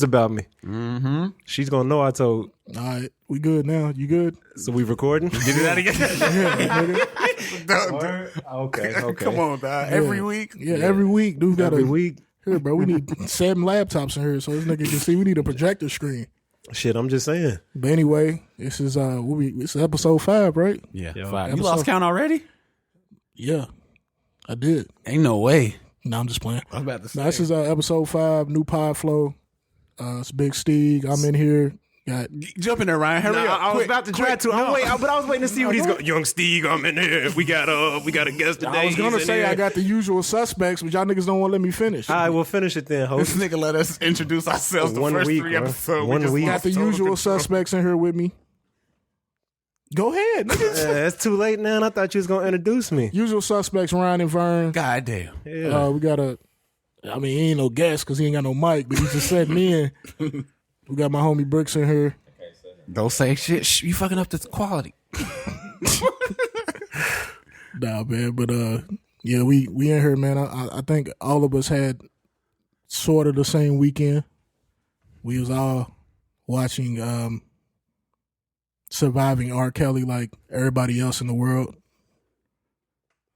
about me. Mm-hmm. She's gonna know I told. All right, we good now. You good? So we recording? Get it out again. Okay. Come on, dog. Every week. Yeah, every week, dude. Every week. Here, bro. We need 7 laptops in here so this nigga can see. We need a projector screen. Shit, I'm just saying. But anyway, this is this is episode 5, right? Yeah, Yo, 5. You lost count already? Yeah, I did. Ain't no way. No, I'm just playing. I was about to say. Now, this is episode 5, new pod flow. It's Big Steeg. I'm in here. Got Jump in there, Ryan. Hurry up. I was about to try to. But I was waiting to see what he's going. Young Steeg, I'm in here. We got a guest today. I was gonna He's say in I here. got the usual suspects, but y'all niggas don't want to let me finish. All right, we'll finish it then, This host. nigga let us introduce ourselves the 1 first week, 3 bro. episodes. 1 week. Got the usual suspects in here with me. Go ahead, niggas. It's too late now. And I thought you was gonna introduce me. Usual suspects, Ryan and Vern. God damn. Yeah. We got he ain't no guest because he ain't got no mic, but he just said me in. We got my homie Bricks in here. Don't say shit. Shh, you fucking up the quality. Nah, man, but yeah, we in here, man. I think all of us had sort of the same weekend. We was all watching Surviving R. Kelly like everybody else in the world.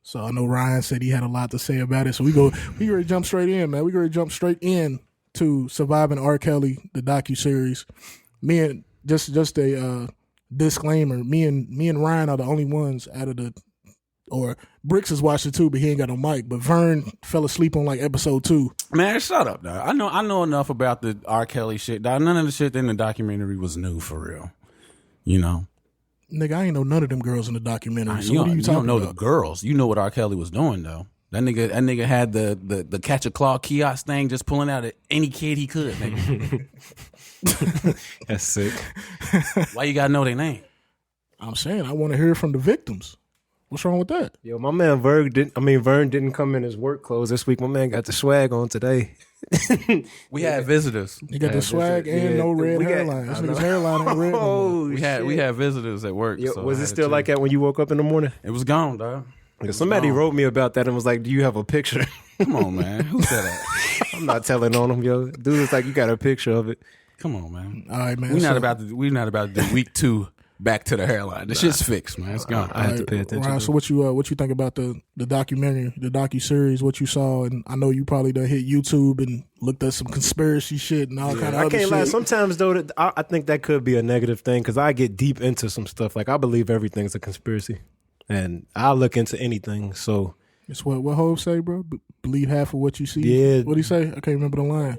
So I know Ryan said he had a lot to say about it. So we ready to jump straight in, man. We ready to jump straight in to Surviving R. Kelly, the docuseries. Me and just a disclaimer, me and Ryan are the only ones out of or Bricks has watched it too, but he ain't got no mic. But Vern fell asleep on like episode 2. Man, shut up, dog. I know enough about the R. Kelly shit, dog. None of the shit in the documentary was new for real. You know? Nigga, I ain't know none of them girls in the documentary. So you what are you talking don't know about? the girls. You know what R. Kelly was doing though. That nigga had the catch a claw kiosk thing just pulling out at any kid he could, nigga. That's sick. Why you gotta know their name? I'm saying I want to hear from the victims. What's wrong with that? Yo, my man Vern didn't come in his work clothes this week. My man got the swag on today. We had visitors. You got the swag and yeah, no red we got- hairline. This nigga's hairline ain't red no more. Oh, We had visitors at work. Yo, so was I it had still to- like that when you woke up in the morning? It was gone, dog. Because somebody wrote me about that and was like, "Do you have a picture?" Come on, man. Who said that? I'm not telling on him, yo. Dude was like, "You got a picture of it." Come on, man. All right, man. We're not so- about to do week 2 back to the hairline. The shit's fixed, man. It's gone. I had to pay attention. Ryan, so what you think about the documentary, the docuseries? What you saw, and I know you probably done hit YouTube and looked at some conspiracy shit and all kind of I other can't lie. shit. Sometimes though, I think that could be a negative thing because I get deep into some stuff. Like I believe everything's a conspiracy, and I'll look into anything. So It's what Hov say, bro. Believe half of what you see. Yeah. What he say? I can't remember the line.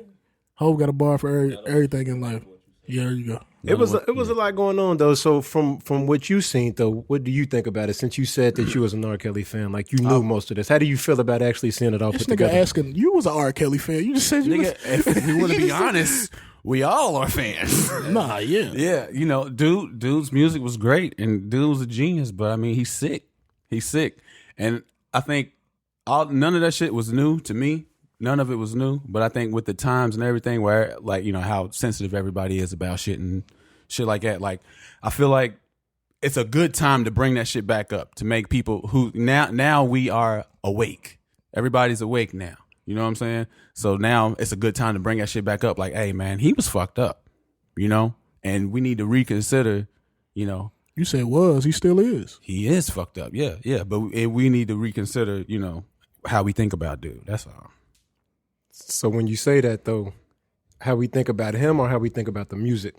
Hov got a bar for everything in life. Yeah, there you go. it was a lot going on though. So from what you seen though, what do you think about it? Since you said that you was an R. Kelly fan, like you knew most of this, how do you feel about actually seeing it all This put nigga together? asking, you was an R. Kelly fan. You just said you Nigga, if we want to be honest, we all are fans. was. Nah, yeah. Yeah, you know, dude's music was great, and dude was a genius. But I mean, he's sick. He's sick, and I think none of that shit was new to me. None of it was new. But I think with the times and everything, where like you know how sensitive everybody is about shit and shit like that, like I feel like it's a good time to bring that shit back up to make people who now we are awake. Everybody's awake now. You know what I'm saying? So now it's a good time to bring that shit back up. Like, hey man, he was fucked up, you know, and we need to reconsider, you know. You said was. He still is. He is fucked up, yeah. But we need to reconsider, you know, how we think about dude. That's all. So when you say that though, how we think about him or how we think about the music?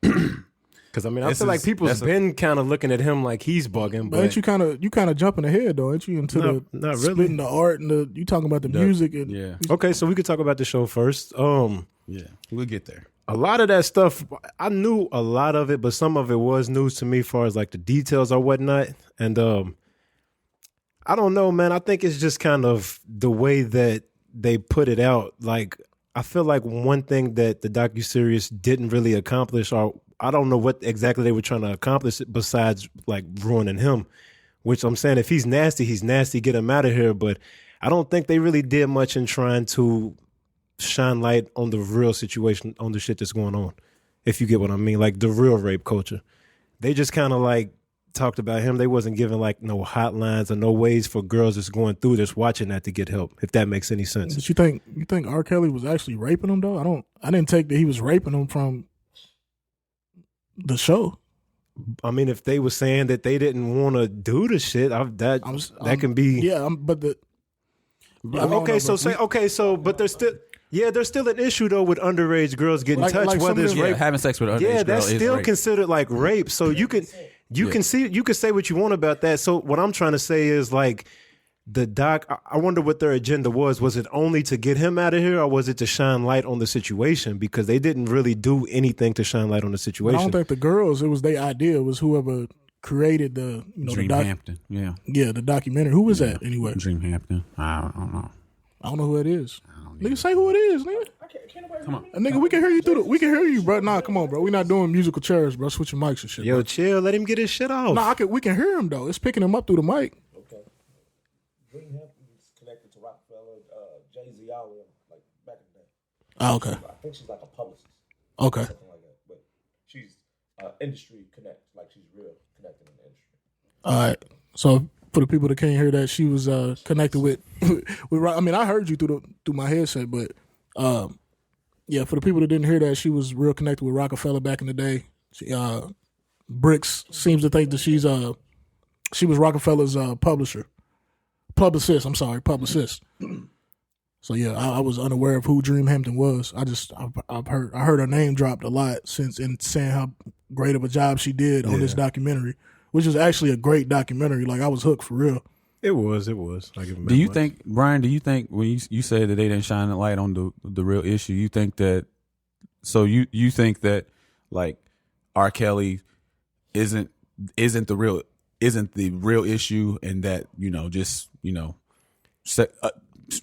Because I mean, I feel like people's been kind of looking at him like he's bugging, But but ain't you kind of jumping ahead though? Ain't you into not the really. splitting the art and you talking about the music and Yeah, Okay, so we could talk about the show first. yeah. We'll get there. A lot of that stuff, I knew a lot of it, but some of it was news to me as far as like the details or whatnot. And I don't know, man. I think it's just kind of the way that they put it out. Like, I feel like one thing that the docuseries didn't really accomplish, or I don't know what exactly they were trying to accomplish besides like ruining him, which I'm saying if he's nasty, get him out of here. But I don't think they really did much in trying to shine light on the real situation, on the shit that's going on, if you get what I mean, like the real rape culture. They just kind of like talked about him, they wasn't giving like no hotlines or no ways for girls that's going through this watching that to get help, if that makes any sense. But you think R. Kelly was actually raping him though? I didn't take that he was raping him from the show. I mean, if they were saying that they didn't want to do the shit, that can be. Yeah, but the. But there's still an issue though with underage girls getting touched, whether it's rape, having sex with underage yeah, girl that's is still rape. considered like rape. So you can say what you want about that. So what I'm trying to say is like the doc. I wonder what their agenda was. Was it only to get him out of here, or was it to shine light on the situation? Because they didn't really do anything to shine light on the situation. I don't think the girls. It was their idea. It was whoever created the Dreamhampton. The documentary. Who was that anyway? Dreamhampton. I don't know. I don't know who it is. Nigga, say who it is, nigga. Come on, nigga. We can hear you we can hear you, bro. Nah, come on, bro. We not doing musical chairs, bro. Switch your mics and shit. Yo, bro. chill. Let him get his shit off. Nah, we can hear him though. It's picking him up through the mic. Okay. Dreamhampton is connected to Rockefeller, Jay-Z, like back in the day. Oh, okay. I think she's like a publicist. Okay. Something like that. But she's industry connect, like she's real connected in the industry. All right. So for the people that can't hear that, she was connected with. I mean, I heard you through my headset, but for the people that didn't hear that, she was real connected with Rockefeller back in the day. Bricks seems to think that she was Rockefeller's publicist. So yeah, I was unaware of who Dreamhampton was. I've heard her name dropped a lot since in saying how great of a job she did on this documentary, which is actually a great documentary. Like I was hooked for real. It was. Do you think, Brian? Do you think when you said that they didn't shine a light on the real issue, you think that? So you think that like R. Kelly isn't the real issue, and that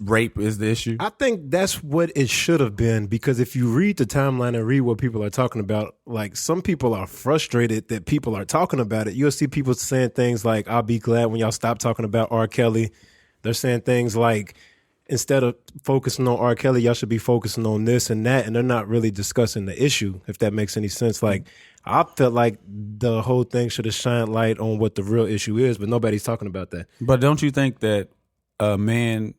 rape is the issue? I think that's what it should have been, because if you read the timeline and read what people are talking about, like some people are frustrated that people are talking about it. You'll see people saying things like, I'll be glad when y'all stop talking about R. Kelly. They're saying things like, instead of focusing on R. Kelly, y'all should be focusing on this and that. And they're not really discussing the issue, if that makes any sense. Like, I felt like the whole thing should have shined light on what the real issue is, but nobody's talking about that. But don't you think that a man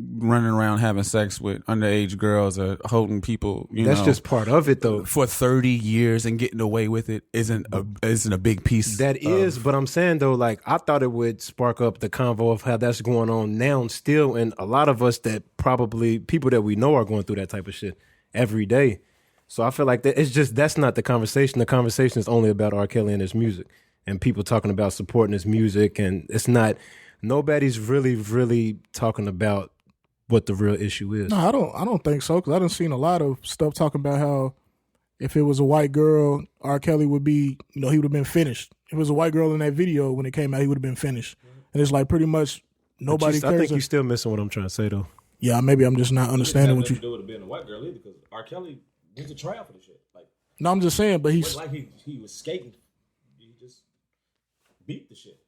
running around having sex with underage girls or holding people, that's just part of it though, for 30 years and getting away with it isn't a big piece? But I'm saying though, like I thought it would spark up the convo of how that's going on now still, and a lot of us that probably people that we know are going through that type of shit every day. So I feel like that's not the conversation. The conversation is only about R. Kelly and his music and people talking about supporting his music, and nobody's really talking about what the real issue is. No, I don't think so, because I done seen a lot of stuff talking about how if it was a white girl, R. Kelly would be, he would have been finished. If it was a white girl in that video when it came out, he would have been finished. And it's like pretty much nobody cares. I think you're still missing what I'm trying to say though. Yeah, maybe I'm just not understanding what you. It had nothing to do with it being a white girl either, because R. Kelly went to trial for the shit. Like, no, I'm just saying, but he's like he was skating. He just beat the shit.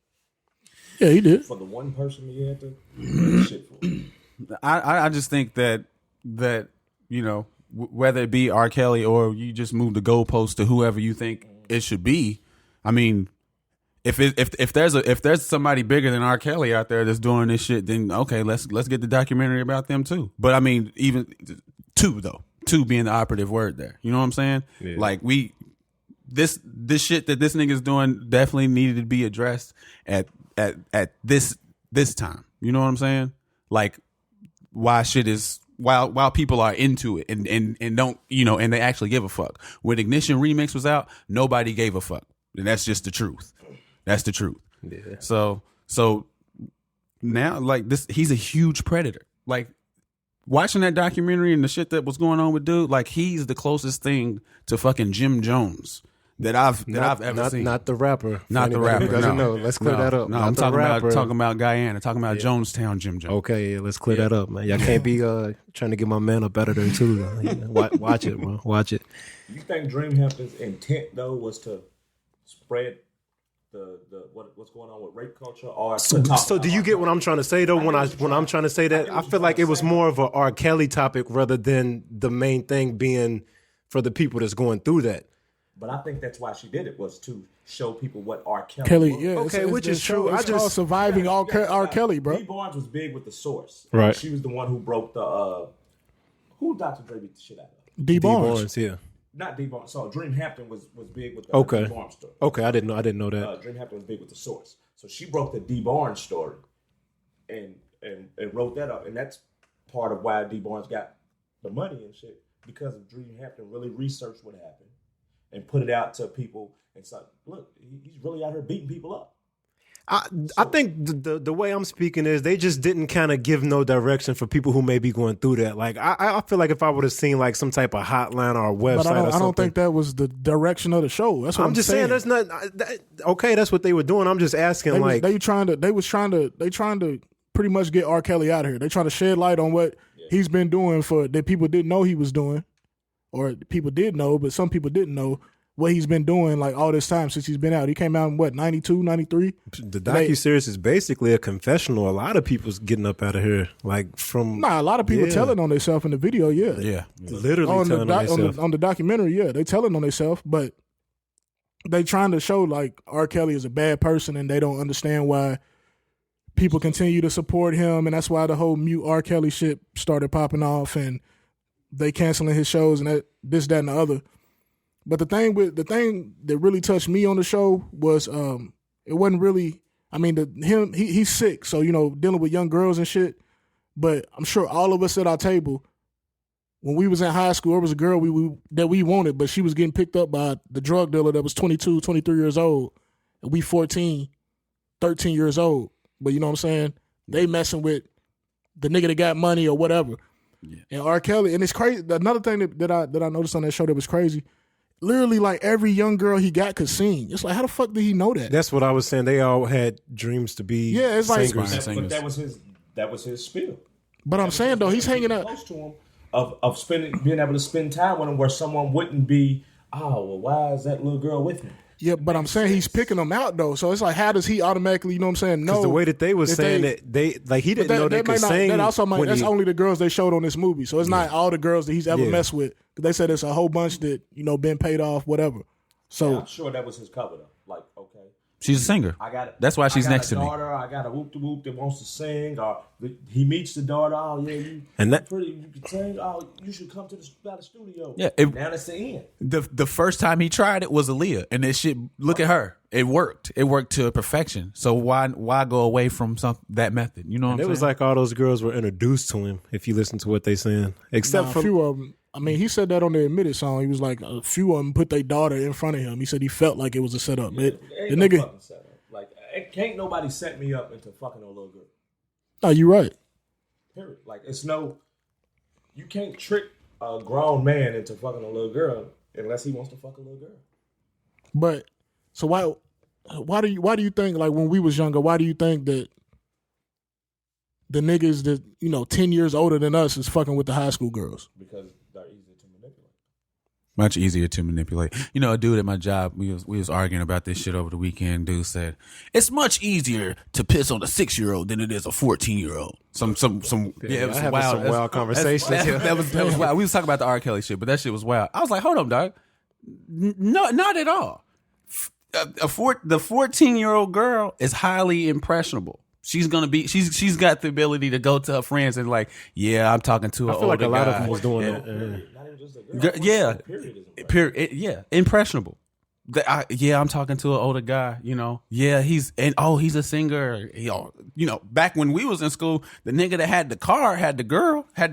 Yeah, he did. For the one person he had to beat shit for. I just think that whether it be R. Kelly or you just move the goalpost to whoever you think it should be. I mean, if there's somebody bigger than R. Kelly out there that's doing this shit, then okay, let's get the documentary about them too. But I mean, even two being the operative word there. You know what I'm saying? Yeah. Like this shit that this nigga's doing definitely needed to be addressed at this time. You know what I'm saying? Like, why shit is while people are into it and don't and they actually give a fuck. When Ignition Remix was out, nobody gave a fuck, and that's just the truth. That's the truth. Yeah. So now, like this, he's a huge predator. Like watching that documentary and the shit that was going on with dude, like he's the closest thing to fucking Jim Jones that I've ever seen. Not the rapper. Not the rapper. Doesn't know. Let's clear that up. No, I'm talking about Guyana. Talking about Jonestown Jim Jones. Okay, let's clear that up, man. Y'all can't be trying to get my man up better than too. Watch it, bro. Watch it. You think Dreamhampton's intent though was to spread the what's going on with rape culture, or so do you get what I'm trying to say though? When I'm trying to say that, I feel like it was more of a R. Kelly topic rather than the main thing being for the people that's going through that. But I think that's why she did it, was to show people what R. Kelly, was. yeah, Okay, which is true. It's called Surviving R. Kelly, bro. D. Barnes was big with the source. Right. She was the one who broke the who Dr. Dre beat the shit out of. D. D. Barnes. Barnes, yeah. Not D. Barnes. So Dream Hampton was big with the Okay. D. Barnes story. Okay, I didn't know that. Dream Hampton was big with the source. So she broke the D. Barnes story and wrote that up. And that's part of why D. Barnes got the money and shit, because of Dream Hampton really researched what happened and put it out to people and said, look, he's really out here beating people up. I think the way I'm speaking is they just didn't kind of give no direction for people who may be going through that. Like I feel like if I would have seen like some type of hotline or a website, But I don't think that was the direction of the show. That's what I'm just saying. That's not okay. That's what they were doing. I'm just asking. They trying to pretty much get R. Kelly out of here. They trying to shed light on what he's been doing that people didn't know he was doing, or people did know, but some people didn't know what he's been doing like all this time since he's been out. He came out in what, 92, 93? The docuseries is basically a confessional. A lot of people's getting up out of here, like from a lot of people telling on themselves in the video. Yeah, literally telling on themselves on the documentary. Yeah, they telling on themselves, but they trying to show like R. Kelly is a bad person, and they don't understand why people continue to support him, and that's why the whole mute R. Kelly shit started popping off, and they canceling his shows and this, that, and the other. But the thing that really touched me on the show was it wasn't really. I mean, he's sick, so dealing with young girls and shit. But I'm sure all of us at our table, when we was in high school, there was a girl that we wanted, but she was getting picked up by the drug dealer that was 22, 23 years old, and we 14, 13 years old. But you know what I'm saying? They messing with the nigga that got money or whatever. Yeah. And R. Kelly, and it's crazy. Another thing that I noticed on that show that was crazy. Literally, like every young girl he got could sing. It's like, how the fuck did he know that? That's what I was saying. They all had dreams to be it's like singers. But that was his spiel. But I'm saying though, he's hanging out close to him of being able to spend time with him where someone wouldn't be. Oh, well, why is that little girl with me? Yeah, but I'm saying he's picking them out though. So it's like, how does he automatically? You know what I'm saying? No, the way that they was saying that they like he didn't know they could sing. That also that's only the girls they showed on this movie. So it's not all the girls that he's ever messed with. They said it's a whole bunch that been paid off, whatever. So I'm sure that was his cover though. Like, okay, she's a singer. That's why she's next to me. I got a whoop de whoop that wants to sing, or he meets the daughter. Oh yeah, you pretty, you can sing. Oh, you should come to the studio. Yeah, now that's the end. The first time he tried it was Aaliyah, and this shit. Look at her. It worked. It worked to perfection. So why go away from that method? You know what I'm saying? It was like all those girls were introduced to him. If you listen to what they saying, except for a few of them. I mean, he said that on the Admitted song. He was like, a few of them put their daughter in front of him. He said he felt like it was a setup. The nigga, fucking setup. Like, can't nobody set me up into fucking a little girl. No, you're right. Period. Like, you can't trick a grown man into fucking a little girl unless he wants to fuck a little girl. But so why do you think, like, when we was younger, why do you think that the niggas that 10 years older than us is fucking with the high school girls? Because they're easy to manipulate. Much easier to manipulate. A dude at my job, we was arguing about this shit over the weekend. Dude said, it's much easier to piss on a 6-year-old than it is a 14-year-old. It was wild conversations. That was wild. We was talking about the R. Kelly shit, but that shit was wild. I was like, hold up, dog. No, not at all. The 14-year-old girl is highly impressionable. She's gonna be. She's got the ability to go to her friends and like, yeah, I'm talking to. I feel like a lot of them was doing that. Not even just a girl. Yeah, period. Impressionable. I'm talking to an older guy. Yeah, he's a singer. Back when we was in school, the nigga that had the car had the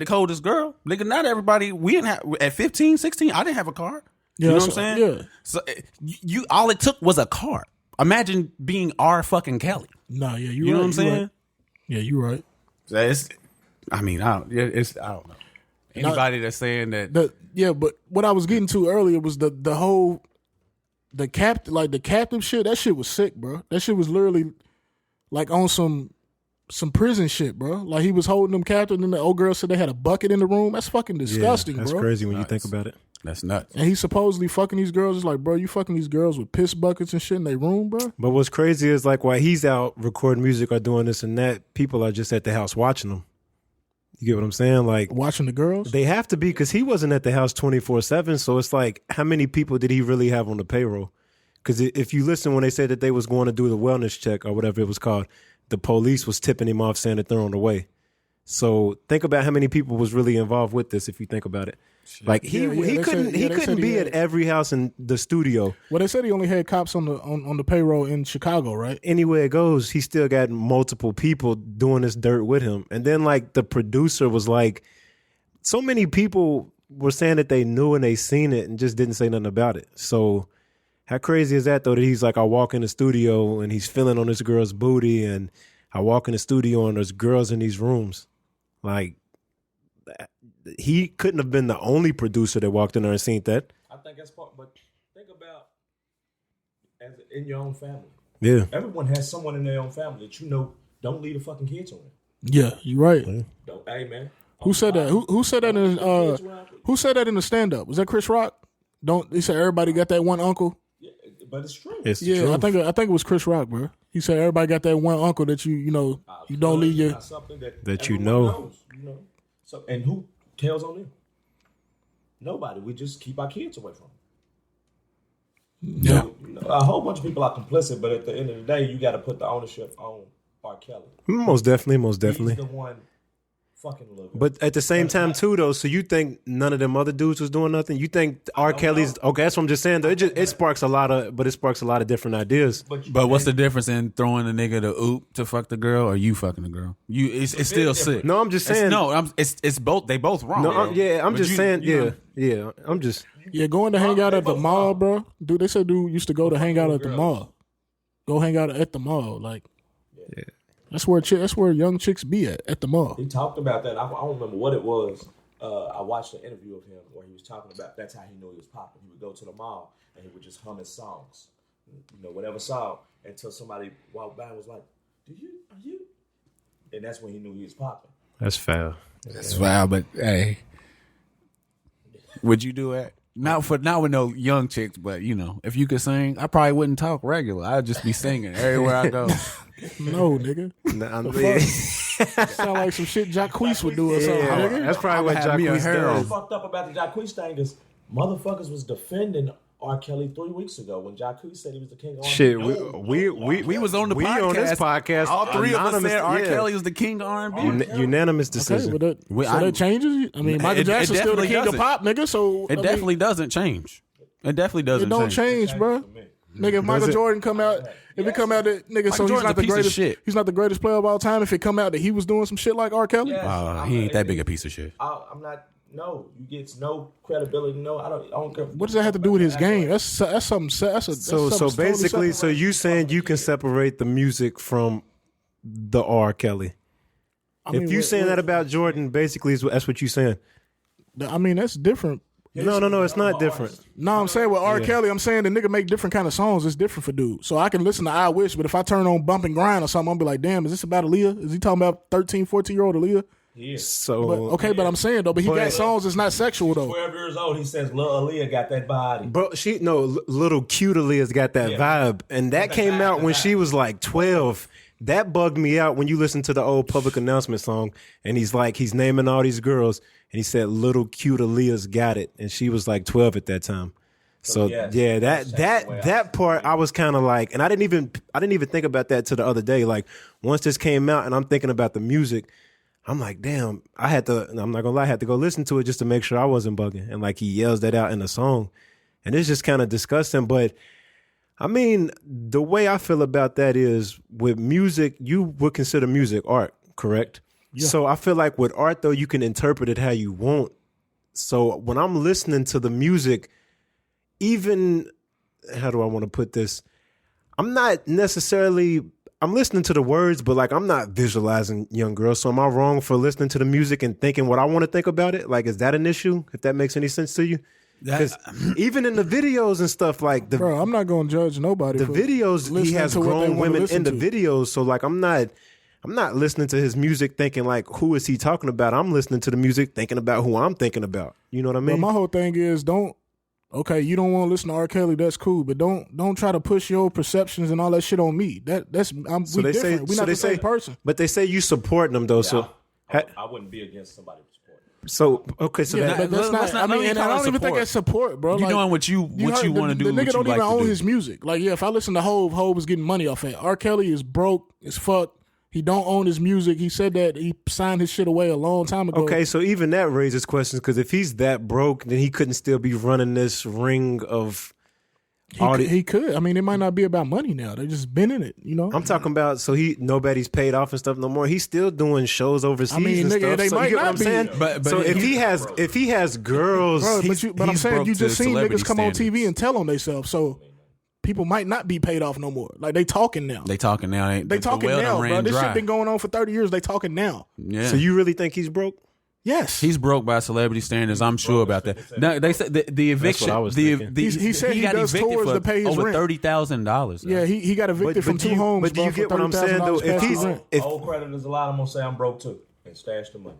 coldest girl. Nigga, not everybody. We didn't have at 15, 16. I didn't have a car. You know what I'm saying? Yeah. So all it took was a car. Imagine being R. fucking Kelly. Nah, yeah, you know what I'm saying? Right. Yeah, you're right. So I don't know. Anybody that's saying that. But what I was getting to earlier was the whole captive shit. That shit was sick, bro. That shit was literally like on some prison shit, bro. Like he was holding them captive, and the old girl said they had a bucket in the room. That's fucking disgusting, that's bro. That's crazy when you think about it. That's nuts. And he's supposedly fucking these girls. It's like, bro, you fucking these girls with piss buckets and shit in their room, bro. But what's crazy is like while he's out recording music or doing this and that, people are just at the house watching them. You get what I'm saying? Like Watching the girls? they have to be because he wasn't at the house 24/7. So it's like, how many people did he really have on the payroll? Because if you listen when they said that they was going to do the wellness check or whatever it was called, the police was tipping him off saying that they're on the way. So think about how many people was really involved with this. If you think about it, like he couldn't be at every house in the studio. Well, they said he only had cops on the payroll in Chicago, right? Anywhere it goes, he still got multiple people doing this dirt with him. And then like the producer was like, so many people were saying that they knew and they seen it and just didn't say nothing about it. So how crazy is that though? That he's like, I walk in the studio and he's feeling on this girl's booty, and I walk in the studio and there's girls in these rooms. Like, he couldn't have been the only producer that walked in there and seen that. I think that's part, but think about as in your own family. Yeah. Everyone has someone in their own family that you know don't leave the fucking kids around. Yeah, you're right. Yeah. Don't, hey man. Who said that? Who said that in who said that in the stand up? Was that Chris Rock? He said everybody got that one uncle? Yeah, but it's true. It's Yeah, true. I think it was Chris Rock, bro. He said everybody got that one uncle that you don't leave your something that you everyone know. knows, you know. So and who tells on them? Nobody. We just keep our kids away from them. yeah. You know, a whole bunch of people are complicit, but at the end of the day, you got to put the ownership on R. Kelly. Most definitely. He's the one fucking little girl. But at the same time, too, though, so you think none of them other dudes was doing nothing? You think R. Kelly's okay? That's what I'm just saying. Though it sparks a lot of different ideas. But what's the difference in throwing a nigga to oop to fuck the girl or you fucking the girl? It's still sick. No, I'm just saying. It's both. They both wrong. No, I'm just saying. Yeah. I'm just. Yeah, going to hang out at the mall, bro. Dude, they said dude used to go to hang out at the mall. Go hang out at the mall, like. Yeah. That's where young chicks be at the mall. He talked about that. I don't remember what it was. I watched an interview of him where he was talking about that's how he knew he was popping. He would go to the mall and he would just hum his songs, whatever song, until somebody walked by and was like, are you? And that's when he knew he was popping. That's foul. That's foul, but hey, would you do it? Not with no young chicks, but if you could sing, I probably wouldn't talk regular. I'd just be singing everywhere I go. No, nigga. Sound like some shit Jacquees would do or something. Nigga. That's probably what Jacquees What's does. fucked up about the Jacquees thing is motherfuckers was defending R. Kelly 3 weeks ago when Jacquees said he was the king of R&B. Shit, We was on the podcast. on this podcast. All three of us Anonymous, said R. yeah. Kelly was the king of R&B. Unanimous Okay, decision. but that changes. I mean, Michael Jackson's still the king of pop, nigga. So It definitely doesn't change. It definitely doesn't. It don't change, bro. Nigga, if Michael Jordan come out, if it come out that nigga, so he's not the greatest. He's not the greatest player of all time. If it come out that he was doing some shit like R. Kelly, He ain't that big a piece of shit. I'm not. No, you get no credibility. No, I don't care. what does that have to do with his game? That's something. So basically, so you saying you can separate the music from the R. Kelly? If you saying that about Jordan, basically, that's what you saying. I mean, that's different. No, it's not different. No, I'm saying with R. Kelly, I'm saying the nigga make different kind of songs. It's different for dudes. So I can listen to I Wish, but if I turn on Bump and Grind or something, I'll be like, damn, is this about Aaliyah? Is he talking about 13, 14-year-old Aaliyah? Yeah. So But I'm saying though, but he got songs that's not sexual though. 12 years old, he says, "Lil Aaliyah got that body." Bro, little cute Aaliyah's got that vibe, and that came out when she was like 12. That bugged me out when you listen to the old Public Announcement song, and he's naming all these girls, and he said, "Little cute Aaliyah's got it," and she was like 12 at that time. So that part I was kind of like, and I didn't even think about that till the other day. Like once this came out, and I'm thinking about the music. I'm like, damn, I'm not gonna lie, I had to go listen to it just to make sure I wasn't bugging. And like he yells that out in the song. And it's just kind of disgusting. But I mean, the way I feel about that is with music, you would consider music art, correct? Yeah. So I feel like with art though, you can interpret it how you want. So when I'm listening to the music, even, how do I want to put this? I'm listening to the words, but like I'm not visualizing young girls. So am I wrong for listening to the music and thinking what I want to think about it? Like, is that an issue? If that makes any sense to you? Because even in the videos and stuff, like bro, I'm not gonna judge nobody. The videos, he has grown women in the videos. So like, I'm not listening to his music thinking like, who is he talking about? I'm listening to the music thinking about who I'm thinking about. You know what I mean? Well, my whole thing is okay, you don't want to listen to R. Kelly, that's cool, but don't try to push your perceptions and all that shit on me. We different. We're not the same person. But they say you supporting them though, so I wouldn't be against somebody with support. So okay, so Yeah, but that's let's not. I let me mean, and call I it don't even think support. that's support, bro. You Like, doing what you heard want to do. The what nigga you don't like even to own do. his music. Like, yeah, if I listen to Hove is getting money off it. R. Kelly is broke as fuck. He don't own his music. He said that he signed his shit away a long time ago. okay, so even that raises questions because if he's that broke, then he couldn't still be running this ring of. He could. I mean, it might not be about money now. They just been in it, you know. I'm talking about so nobody's paid off and stuff no more. He's still doing shows overseas I mean, and nigga, stuff. they So might you get what not I'm be. saying? But so if he has girls, Bro, he's- but I'm he's saying broke you to just seen celebrity niggas come on standards. TV and tell on themselves. So people might not be paid off no more. Like, they talking now. They talking now. They talking well now, done bro. ran This dry. shit been going on for 30 years. They talking now. Yeah. so you really think he's broke? Yes. He's broke by celebrity standards. I'm sure about that. No, they said the eviction. I was the, thinking. the, He said he got does evicted tours for to pay his over rent. $30,000. Yeah, he got evicted from two homes. But do you bro, get for what I'm saying though? $30,000 If past he's his rent. if Old creditors a lot, I'm gonna say I'm broke too and stash the money.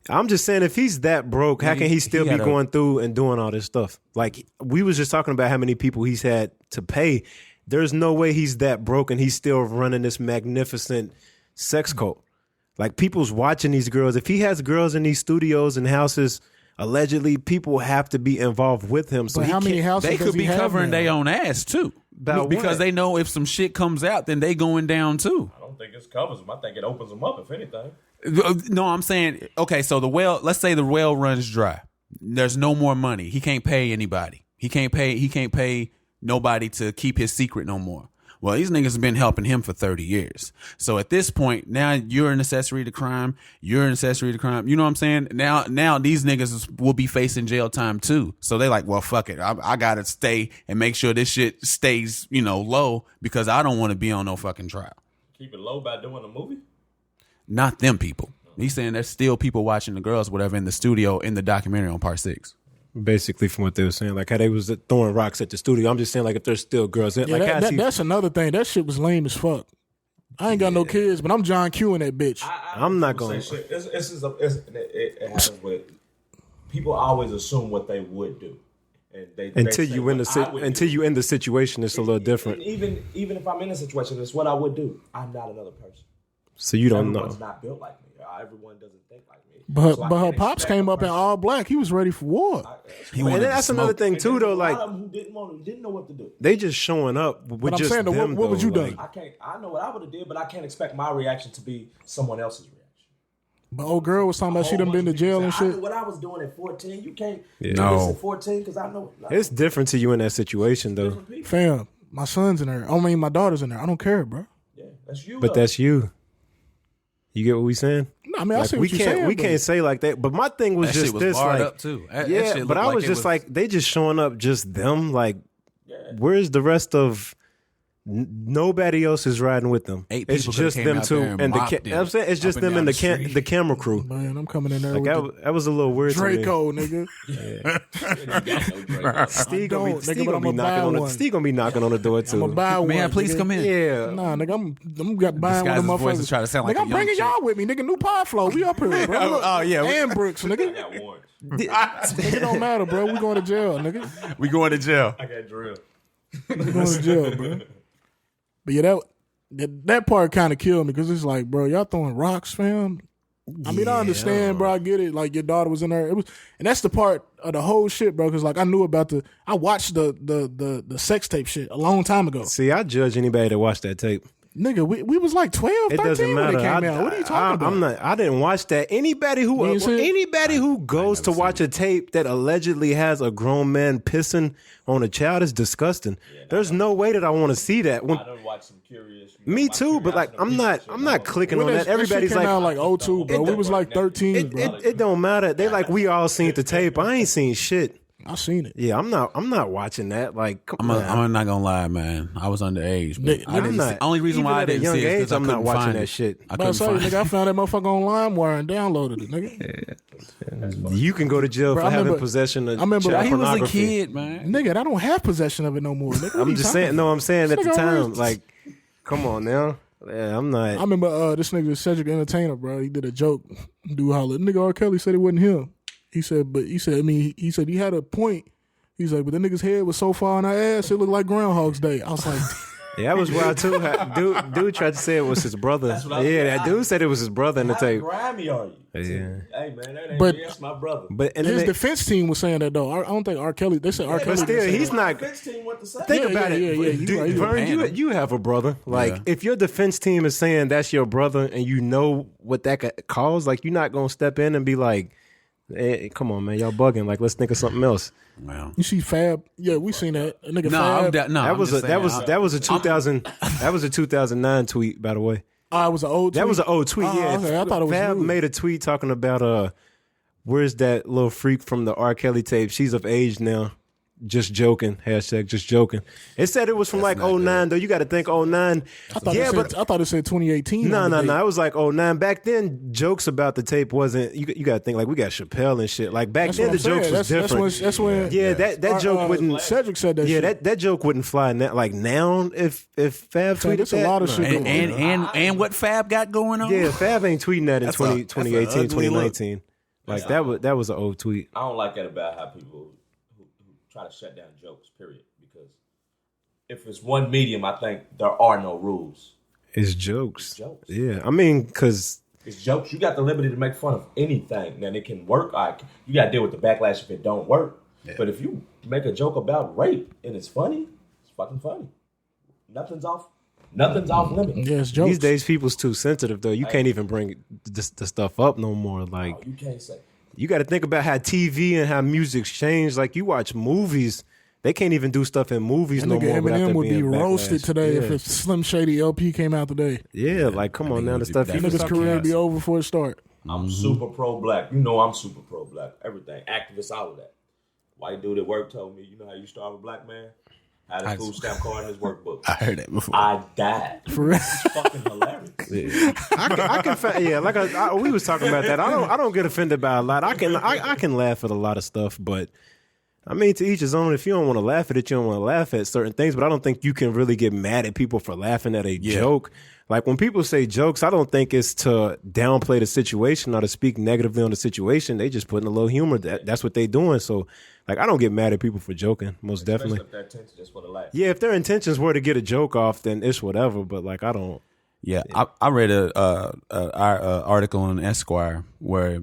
I'm just saying if he's that broke, how can he still be gotta- going through and doing all this stuff? Like we was just talking about how many people he's had to pay. There's no way he's that broke and he's still running this magnificent sex cult. Like people's watching these girls. If he has girls in these studios and houses, allegedly, people have to be involved with him. So But he how many can't- houses They does could he be have covering now? their own ass too. About because what? they know if some shit comes out, then they going down too. I don't think it covers them. I think it opens them up, if anything. No, I'm saying, okay, so let's say the well runs dry. There's no more money. He can't pay anybody. He can't pay nobody to keep his secret no more. Well, these niggas have been helping him for 30 years. So at this point, now you're an accessory to crime. You're an accessory to crime. You know what I'm saying? Now these niggas will be facing jail time too. So they like, well, fuck it. I got to stay and make sure this shit stays, low because I don't want to be on no fucking trial. Keep it low by doing a movie. Not them people. He's saying there's still people watching the girls, whatever, in the studio in the documentary on Part 6. basically from what they were saying, like how they was throwing rocks at the studio. I'm just saying, like if there's still girls in, Yeah, like how I see- that's another thing. That shit was lame as fuck. I ain't got no kids, but I'm John Q in that bitch. I'm not People going. say shit. It happens with people. Always assume what they would do, and they Until say you in what I would do. you in the situation, it's a little different. And even if I'm in a situation, it's what I would do. I'm not another person. So you don't Everyone's know. not built like me. Everyone doesn't think like me. But So I her can't pops expect came a up in person- all black. He was ready for war. And that's another thing And too, there's though. a Like lot of them who didn't know what to do. they just showing up with But I'm just saying, though, them. what would you though, do? like- I know what I would have did, but I can't expect my reaction to be someone else's reaction. But old girl was talking about she A whole done been to bunch of people jail and say, I shit. knew what I was doing at 14. You can't do No. this at 14 because I know. It's different to you in that situation, though. different people. Fam, my son's in there. I mean, my daughter's in there. I don't care, bro. Yeah, that's you. But though. that's you. You get what we saying? No, I mean, I Like, see we what you're can't saying. we but- can't say like that. But my thing was That just shit was this, barred like, up too. That yeah. shit But looked I was it just like, they just showing up, just them. Like, Yeah. where's the rest of? Nobody else is riding with them. 8 It's people could've just came them out two there and and the. mopped them I'm saying it's just up and them and down the the street. the camera crew. Man, I'm coming in there Like with that was a little weird. the to me. Draco, nigga. Steve I don't, gonna be, nigga, Steve but gonna be I'ma knocking buy on the. one. Steve gonna be knocking on the door I'm too. gonna buy one. May I please nigga. come in? Yeah. Nah, nigga, I'm got buying one Disguise of them his voice motherfuckers. and try to sound like nigga, a I'm young bringing chick. y'all with me, nigga. New pod flow. We up here, bro. Look. Oh, yeah, And bricks, nigga. I got warrants. Nigga don't matter, bro. We going to jail, nigga. we going to jail. I got drilled. We going to jail, bro. But yeah, that part kind of killed me because it's like, bro, y'all throwing rocks, fam. I mean, I understand, bro. I get it. Like your daughter was in there. It was, and that's the part of the whole shit, bro. Because like I knew about I watched the sex tape shit a long time ago. See, I judge anybody that watched that tape. Nigga, we was like 12, It 13 doesn't when matter. it came out. What are you talking about? I'm not. I didn't watch that. Anybody You ain't seen it? who goes to watch a tape that allegedly has a grown man pissing on a child is disgusting. There's no way that I want to see that. When, I done watched some curious. me too, but like I'm not clicking When on that that. Everybody's shit came out like, like 02, bro. We was like 13, bro. it don't matter. They like we all seen the tape. I ain't seen shit. I seen it. Yeah, I'm not watching that. Like, come on. I'm not gonna lie, man. I was underage. But Nigga, I didn't I'm not. see, only reason Even why I at a didn't young see it is age, 'cause I I'm not couldn't watching find that it. shit. I But I couldn't saw you, find nigga, I it. found that motherfucker on LimeWire and downloaded it, nigga. You can go to jail Bro, for I having remember- possession of I remember- child He was a pornography. kid, man. Nigga, I don't have possession of it no more, nigga. What I'm you just talking saying. No, I'm saying at This the nigga time, always- like, come on now. Yeah, I'm I not. remember this nigga Cedric the Entertainer, bro. He did a joke. Dude hollered. Nigga R. Kelly said it wasn't him. He said he had a point. He's like, but the nigga's head was so far on our ass, it looked like Groundhog's Day. I was like, Yeah, that was wild too. Dude tried to say it was his brother. That dude said it was his brother in the How tape. grimy are you? Yeah. Hey man, that ain't But- me. That's my brother. But and His then defense team was saying that though. I don't think R. Kelly. They said R. Kelly. but still, didn't say he's that. not. Defense team what to say. Think Yeah, about yeah, it, yeah, yeah, you right. Vern. You have a brother. Like Yeah. if your defense team is saying that's your brother, and you know what that could cause, like you're not gonna step in and be like, "Hey, come on, man, y'all bugging. Like let's think of something else." Well, You see Fab? Yeah, we seen that. A nigga no, I'm Fab. da- no. That I'm was just a saying, that was a 2009 tweet, by the way. Oh, it was an old. That tweet? was an old tweet. Oh, Yeah, okay. I thought it was Fab new. made a tweet talking about where's that little freak from the R. Kelly tape? She's of age now. Just joking. Hashtag just joking. It said it was from like not 09 though. You got to think 09. I thought, Yeah, I thought it said 2018. No, on the no, date. no. It was like 09. Back then, jokes about the tape wasn't. You got to think like we got Chappelle and shit. Like back That's then, what the I'm jokes saying. was different. That's when. Yeah, that joke wouldn't. Cedric said that. Yeah, shit. that joke wouldn't fly now. Like now, if Fab tweeted there's a that, lot of nah. shit going on. and what Fab got going on? Yeah, Fab ain't tweeting that in That's 2018, that's a ugly look. 2019. Like that was an old tweet. I don't like that about how people who try to shut down jokes. Period. Because if it's one medium, I think there are no rules. It's jokes. It's jokes. Yeah, I mean, because It's jokes. You got the liberty to make fun of anything. Then it can work. You got to deal with the backlash if it don't work. Yeah. But if you make a joke about rape and it's funny, it's fucking funny. Nothing's off limit. Yeah, it's jokes. these days people's too sensitive though. You can't even bring the stuff up no more. Like You can't say. you got to think about how TV and how music's changed. Like you watch movies, they can't even do stuff in movies That no nigga more. without Eminem there would be being roasted backlash. today Yeah. if a Slim Shady LP came out today. Yeah, like come on nigga now, the would stuff be you That nigga's career would be over before it start. I'm super pro black. You know I'm super pro black. Everything. Activists, all of that. White dude at work told me, you know how you starve a black man? Had a food stamp card in his workbook. I heard that before. I died. For real. It's fucking hilarious. I can yeah, like we was talking about that. I don't get offended by a lot. I can laugh at a lot of stuff, but I mean, to each his own. If you don't want to laugh at it, you don't want to laugh at certain things. But I don't think you can really get mad at people for laughing at a joke. Like when people say jokes, I don't think it's to downplay the situation or to speak negatively on the situation. They just putting a little humor. That's what they doing. So, like, I don't get mad at people for joking. Most definitely. Especially if their intention just for the laugh. Yeah, if their intentions were to get a joke off, then it's whatever. But like, I don't. Yeah, I read our article in Esquire where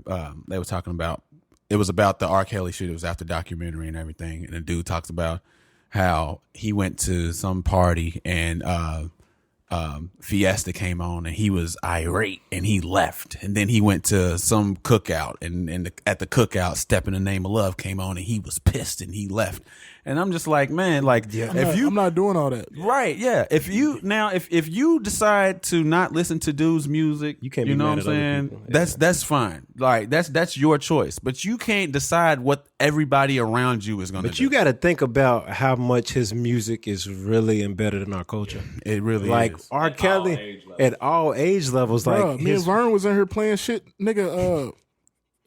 they were talking about, it was about the R. Kelly shit. It was after documentary and everything. And the dude talks about how he went to some party and Fiesta came on and he was irate and he left. And then he went to some cookout and at the cookout, Step in the Name of Love came on and he was pissed and he left. And I'm just like, man, like I'm not doing all that. right, yeah. If you decide to not listen to dude's music, You can't you be know mad what I'm at other saying? people. Yeah. That's fine. Like that's your choice. But you can't decide what everybody around you is gonna But do. you got to think about how much his music is really embedded in our culture. It really Like is. R. age Kelly levels. at all age levels. Bruh, Like me his, and Vern was in here playing shit, nigga.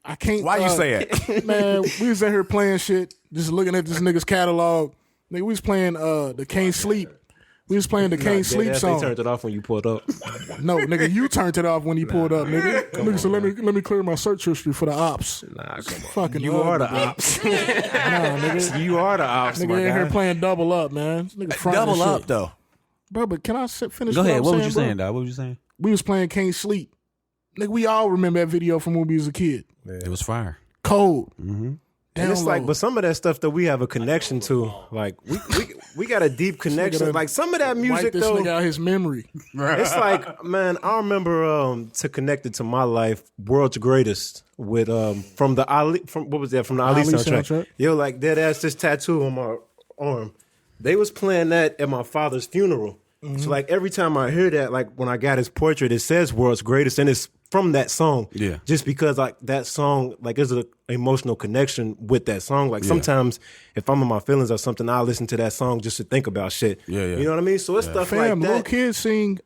I can't. Why you say it? Man, we was in here playing shit, just looking at this nigga's catalog. Nigga, we was playing the Can't Sleep. We was playing the Can't Sleep They song. turned it off when you pulled up. No, nigga, you turned it off when you pulled up, nigga. Nigga said, let me clear my search history for the ops. Nah, come on. Fucking You are the ugly, bro. ops. Nah, nigga. You are the ops, Nigga my in here guy. playing double up, man. This nigga fronting Double shit. up though. Bro, but can I finish Go what ahead. I'm What saying, was you bro? saying, dog? What was you saying? We was playing Can't Sleep. Nigga, we all remember that video from when we was a kid. It was fire. Cold. And it's like, Download. but some of that stuff that we have a connection to, like we got a deep connection. done Like some of that Wipe music this though, nigga out his memory. it's like, man, I remember to connect it to my life, World's Greatest with from the Ali, from what was that, from the Ali, Ali soundtrack. soundtrack. Yo, like dead ass this tattoo on my arm. They was playing that at my father's funeral. So like every time I hear that, like when I got his portrait, it says World's Greatest, and it's from that song. Yeah. Just because like that song, like there's an emotional connection with that song. Like sometimes if I'm in my feelings or something, I listen to that song just to think about shit. Yeah, yeah. You know what I mean? So it's stuff Fam, like little that. kids sing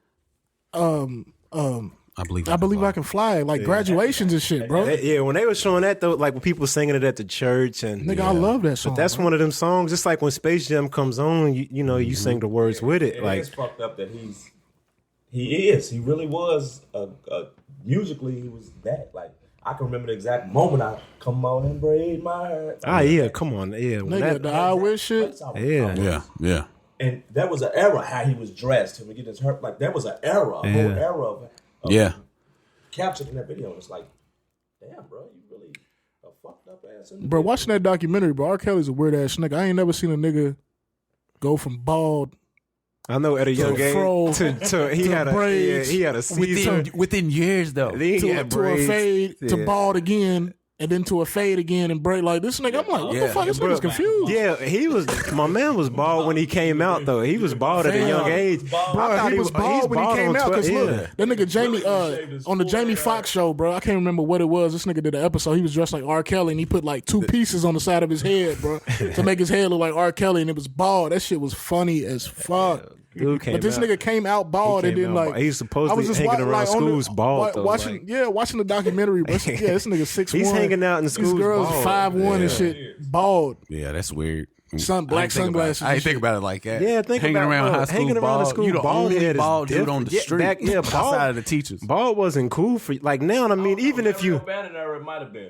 I believe. I Believe I Can Fly, like graduations and shit, bro. Yeah, when they were showing that though, like when people singing it at the church and Nigga, I love that song. But that's bro. one of them songs. It's like when Space Jam comes on, you know, you sing the words with it. It Like is fucked up that he really was musically he was that. Like I can remember the exact moment I come on and braid my hair. yeah, come on, yeah. When Nigga, that- the I Wish shit. Yeah. Yeah, yeah. And that was an era how he was dressed, him getting his hurt. Like that was an era, a whole era of captured in that video. And it's like, damn, bro, you really a fucked up ass. Bro, watching that documentary, bro, R. Kelly's a weird ass nigga. I ain't never seen a nigga go from bald. I know at a young age he had a season within years though. To a fade to bald again. And then to a fade again and break like this nigga. I'm like, what the fuck? This nigga's confused. Yeah, he was. My man was bald when he came out though. He was bald at a young age. Bro, he was bald when he came out. Cause look, that nigga Jamie on the Jamie Foxx show, bro. I can't remember what it was. This nigga did an episode. He was dressed like R. Kelly and he put like 2 pieces on the side of his head, bro, to make his head look like R. Kelly, and it was bald. That shit was funny as fuck. But this nigga came out bald and then like he's supposedly hanging around schools bald though. Watching the documentary. But yeah, this nigga 6'1". He's hanging out in schools. These girls bald. 5'1" and shit, bald. Yeah, that's weird. Black sunglasses. I didn't think about it like that. Yeah, hanging around high school. Hanging around the school, you the bald only head bald dude on the street. Bald, outside of the teachers. Bald wasn't cool for like now. I mean, even if you. Bannon era, it might have been.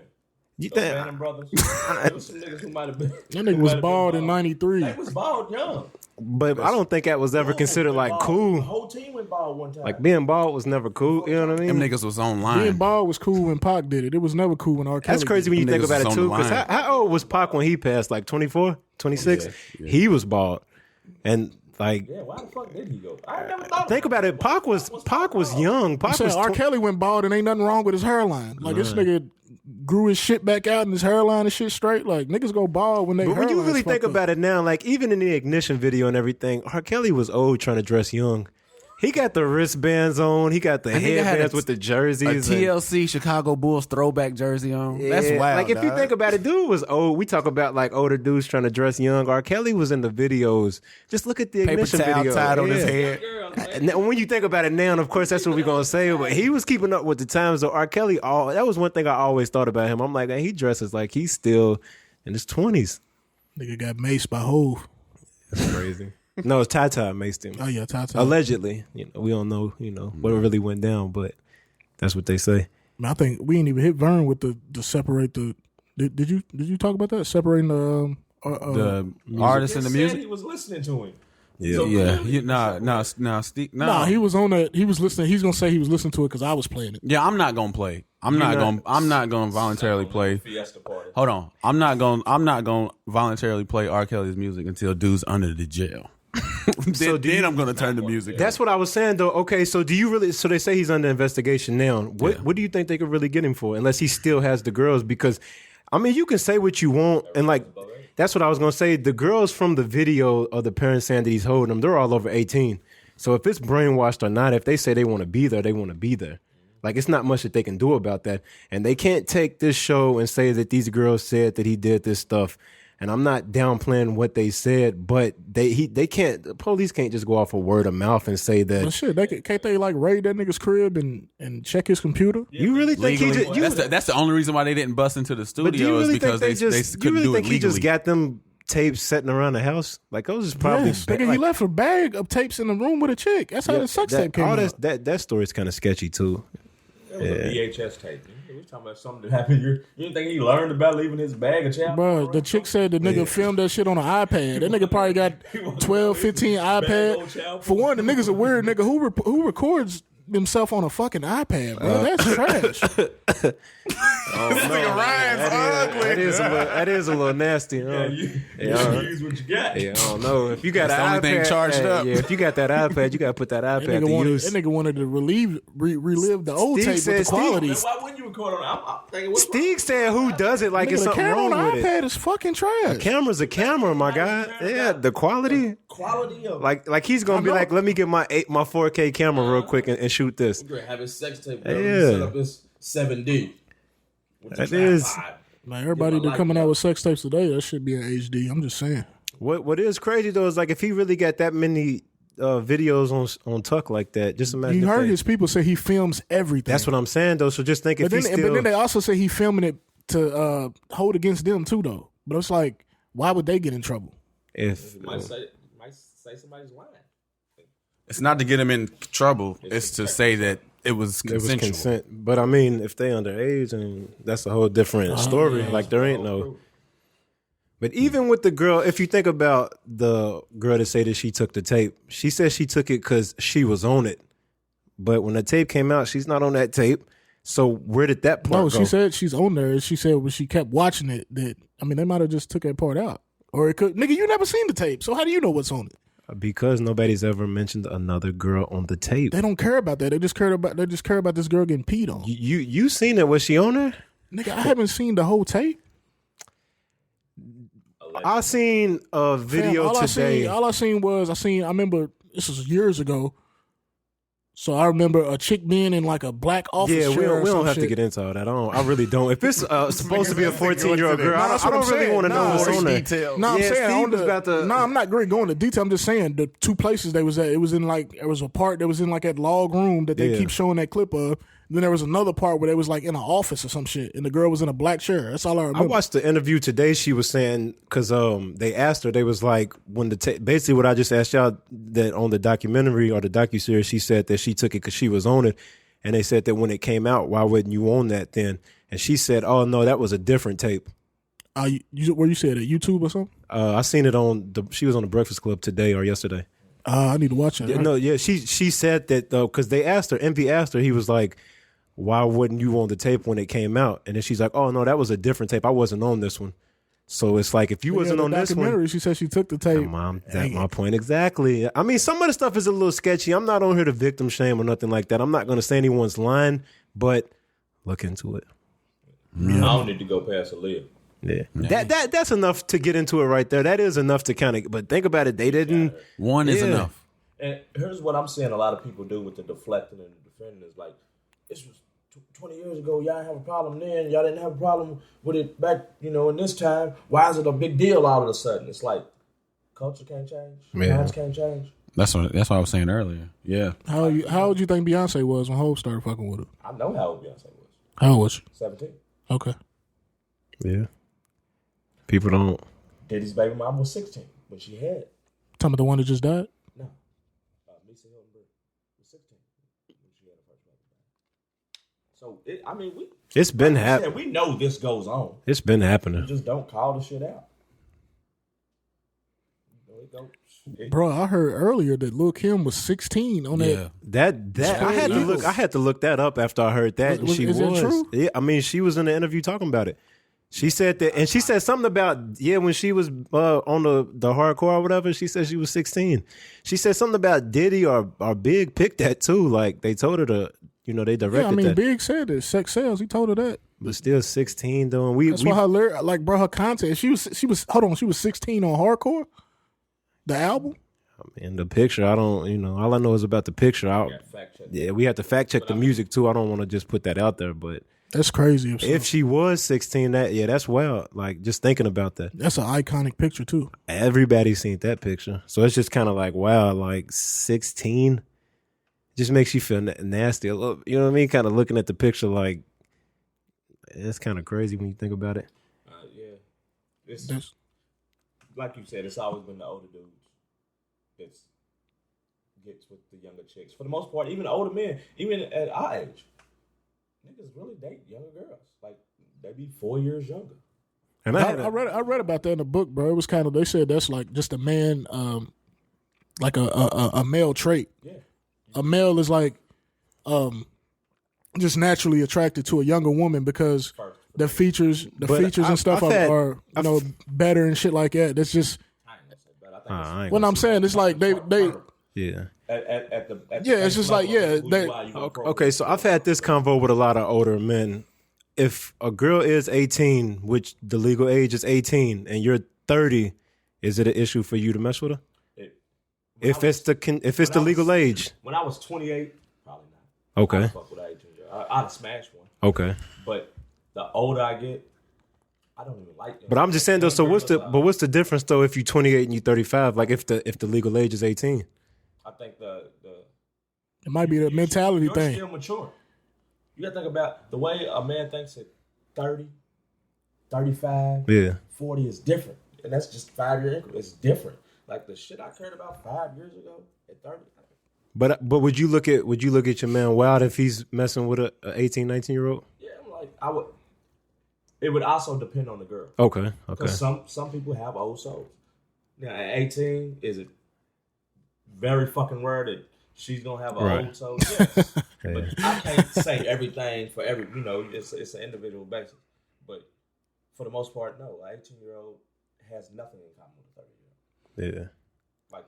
You Bannon brothers. There was some niggas who might have been. That nigga was bald in '93. They was bald young. But I don't think that was ever considered like cool. The whole team went bald one time. Like being bald was never cool. You know what I mean? Them niggas was online. Being bald was cool when Pac did it. It was never cool when R. Kelly That's crazy when you think about it too. Because how old was Pac when he passed? Like 24, 26? Yeah. He was bald. And like, yeah, why the fuck did he go? I never thought. Think about it. Pac was young. Pac was R. Kelly went bald and ain't nothing wrong with his hairline. Like this nigga grew his shit back out and his hairline and shit straight. Like niggas go bald when they. But when you really think about it now, like even in the Ignition video and everything, R. Kelly was old trying to dress young. He got the wristbands on. He got the headbands with the jerseys. A TLC Chicago Bulls throwback jersey on. Yeah, that's wild. Like if you think about it, dude was old. We talk about like older dudes trying to dress young. R. Kelly was in the videos. Just look at the Ignition paper towel video. tied on his head. And when you think about it now, and of course that's what we're gonna say. But he was keeping up with the times. So R. Kelly, that was one thing I always thought about him. I'm like, man, he dresses like he's still in his 20s. Nigga got maced by Hove. That's crazy. No, it's Ty maced him. Oh yeah, Ty. Allegedly, we don't know, what really went down, but that's what they say. I think we ain't even hit Vern with the separate the. Did you talk about that separating the artist and the music? He was listening to him. Yeah, so Steeg. Nah, he was on that. He was listening. He's gonna say he was listening to it because I was playing it. Yeah, I'm not gonna play. I'm not gonna voluntarily play. Fiesta party. Hold on, I'm not gonna voluntarily play R. Kelly's music until dude's under the jail. then I'm gonna turn the music. That's what I was saying though. Okay, so do you really? So they say he's under investigation now. What do you think they could really get him for? Unless he still has the girls, because I mean, you can say what you want, and like that's what I was gonna say. The girls from the video of the parents saying that he's holding them, they're all over 18. So if it's brainwashed or not, if they say they want to be there, they want to be there. Like it's not much that they can do about that, and they can't take this show and say that these girls said that he did this stuff. And I'm not downplaying what they said, but they can't. The police can't just go off of word of mouth and say that. Well, shit, can't they like raid that nigga's crib and check his computer? You really think legally? That's the only reason why they didn't bust into the studio is because they couldn't do it legally. You really think he just got them tapes sitting around the house? Like those is probably. Yes, he left a bag of tapes in the room with a chick. That's how the sex tape came out. That story's kind of sketchy too. That was a VHS tape. We're talking about something that happened. You didn't think he learned about leaving his bag of chow? Bro, the chick said the nigga filmed that shit on an iPad. That nigga probably got 12, 15 iPad. For one, the nigga's a weird nigga who records himself on a fucking iPad, bro. That's trash. This nigga Ryan's ugly. That is a little nasty. Huh? You use what you got. Yeah, I don't know. If you got an iPad, thing charged up. Yeah, if you got that iPad, you got to put that iPad to use. That nigga wanted to relive the old tape with the quality. Why wouldn't you record on it? I'm thinking, Steeg said, "Who does it? Like nigga, it's something wrong with it." The camera on the iPad is fucking trash. A camera's a camera, my guy. Yeah, the quality. Quality of like he's gonna be like, let me get my 4K camera real quick and shoot this. Have his sex tape. Set up his 7D. That is. Man, everybody that coming out with sex tapes today, that should be in HD. I'm just saying. What is crazy though is like if he really got that many videos on Tuck like that, just imagine. You heard his people say he films everything. That's what I'm saying though. So just think but then they also say he filming it to hold against them too though. But it's like, why would they get in trouble? If might say somebody's lying. It's not to get him in trouble. It's to say that it was consensual. But I mean, if they underage, and that's a whole different story. Like there ain't no. But even with the girl, if you think about the girl that said that she took the tape, she said she took it because she was on it. But when the tape came out, she's not on that tape. So where did that part go? No, she said she's on there. She said when she kept watching it, that they might have just took that part out, or it could. Nigga, you never seen the tape, so how do you know what's on it? Because nobody's ever mentioned another girl on the tape. They don't care about that. They just care about this girl getting peed on. You seen it? Was she on there? Nigga, I haven't seen the whole tape. I seen a video today. All I seen was I remember this was years ago. So I remember a chick being in like a black office chair. We don't have to get into all that. I really don't. If it's supposed to be a 14-year-old girl, I don't really want to know what's on there. No, I'm saying I'm not going into detail. I'm just saying the two places they was at. It was in like there was a part that was in like that log room that they keep showing that clip of. Then there was another part where they was like in an office or some shit, and the girl was in a black chair. That's all I remember. I watched the interview today. She was saying because they asked her. They was like when basically what I just asked y'all that on the documentary or the docuseries. She said that she took it because she was on it, and they said that when it came out, why wouldn't you own that then? And she said, "Oh no, that was a different tape." Where you said it, YouTube or something? I seen it on she was on the Breakfast Club today or yesterday. I need to watch it. She said that though because they asked her. Envy asked her. He was like, why wouldn't you on the tape when it came out? And then she's like, oh, no, that was a different tape. I wasn't on this one. So it's like, if you wasn't on this one. She said she took the tape. Mom, that's my point exactly. I mean, some of the stuff is a little sketchy. I'm not on here to victim shame or nothing like that. I'm not going to say anyone's lying, but look into it. I don't need to go past a lid. Yeah. That's enough to get into it right there. That is enough to kind of, but think about it. They didn't. One is enough. And here's what I'm seeing a lot of people do with the deflecting and the defending is like, this was 20 years ago, y'all didn't have a problem then. Y'all didn't have a problem with it back, in this time. Why is it a big deal all of a sudden? It's like culture can't change. Times can't change. That's what I was saying earlier. Yeah. How old you think Beyonce was when Hov started fucking with her? I know how old Beyonce was. How old was she? 17. Okay. Yeah. People don't. Diddy's baby mom was 16 when she had it. Talking about the one that just died? No. Lisa Hilton was 16 when she had her first baby. So, it's been happening. We know this goes on. It's been happening. You just don't call the shit out. Bro, I heard earlier that Lil' Kim was 16 on that. That I had to look that up after I heard that. Is that true? Yeah, I mean, she was in the interview talking about it. She said that, and she said something about when she was on the hardcore or whatever. She said she was 16. She said something about Diddy or Big picked that too. Like they told her to, they directed that. Big said that sex sells. He told her that. But still 16 though. That's why her content. She was 16 on hardcore. The album. In the picture, I don't. All I know is about the picture. We have to fact check the music too. I don't want to just put that out there, but. That's crazy. If she was 16, that's wild. Like, just thinking about that. That's an iconic picture, too. Everybody's seen that picture. So it's just kind of like, wow, like 16 just makes you feel nasty a little. You know what I mean? Kind of looking at the picture like, it's kind of crazy when you think about it. Yeah. It's like you said, it's always been the older dudes that gets with the younger chicks. For the most part, even older men, even at our age. Niggas really date younger girls. Like, they be 4 years younger. And I read about that in the book, bro. It was kind of, they said that's like just a man, like a male trait. Yeah. A male is like just naturally attracted to a younger woman because the features and stuff are better and shit like that. That's just what I'm saying. It's like they yeah. It's just like okay, so I've had this convo with a lot of older men. If a girl is 18, which the legal age is 18, and you're 30, is it an issue for you to mess with her? If it's the legal age. When I was 28, probably not. Okay. I'd smash one. Okay. But the older I get, I don't even like them. But I'm just saying though. So what's the difference though if you're 28 and you're 35? Like if the legal age is 18. I think it might be the mentality thing. You're still mature. You got to think about the way a man thinks at 30, 35, 40 is different. And that's just 5 year increment. It's different. Like the shit I cared about 5 years ago at 30. But would you look at your man wild if he's messing with a 18, 19-year-old? Yeah, I'm like, I would. It would also depend on the girl. Okay. Because some people have old souls. Now, at 18, is it very fucking rare that she's gonna have an old soul? Yes. But I can't say everything for every. It's an individual basis. But for the most part, no. An 18-year-old has nothing in common with a 30-year-old. Yeah. Like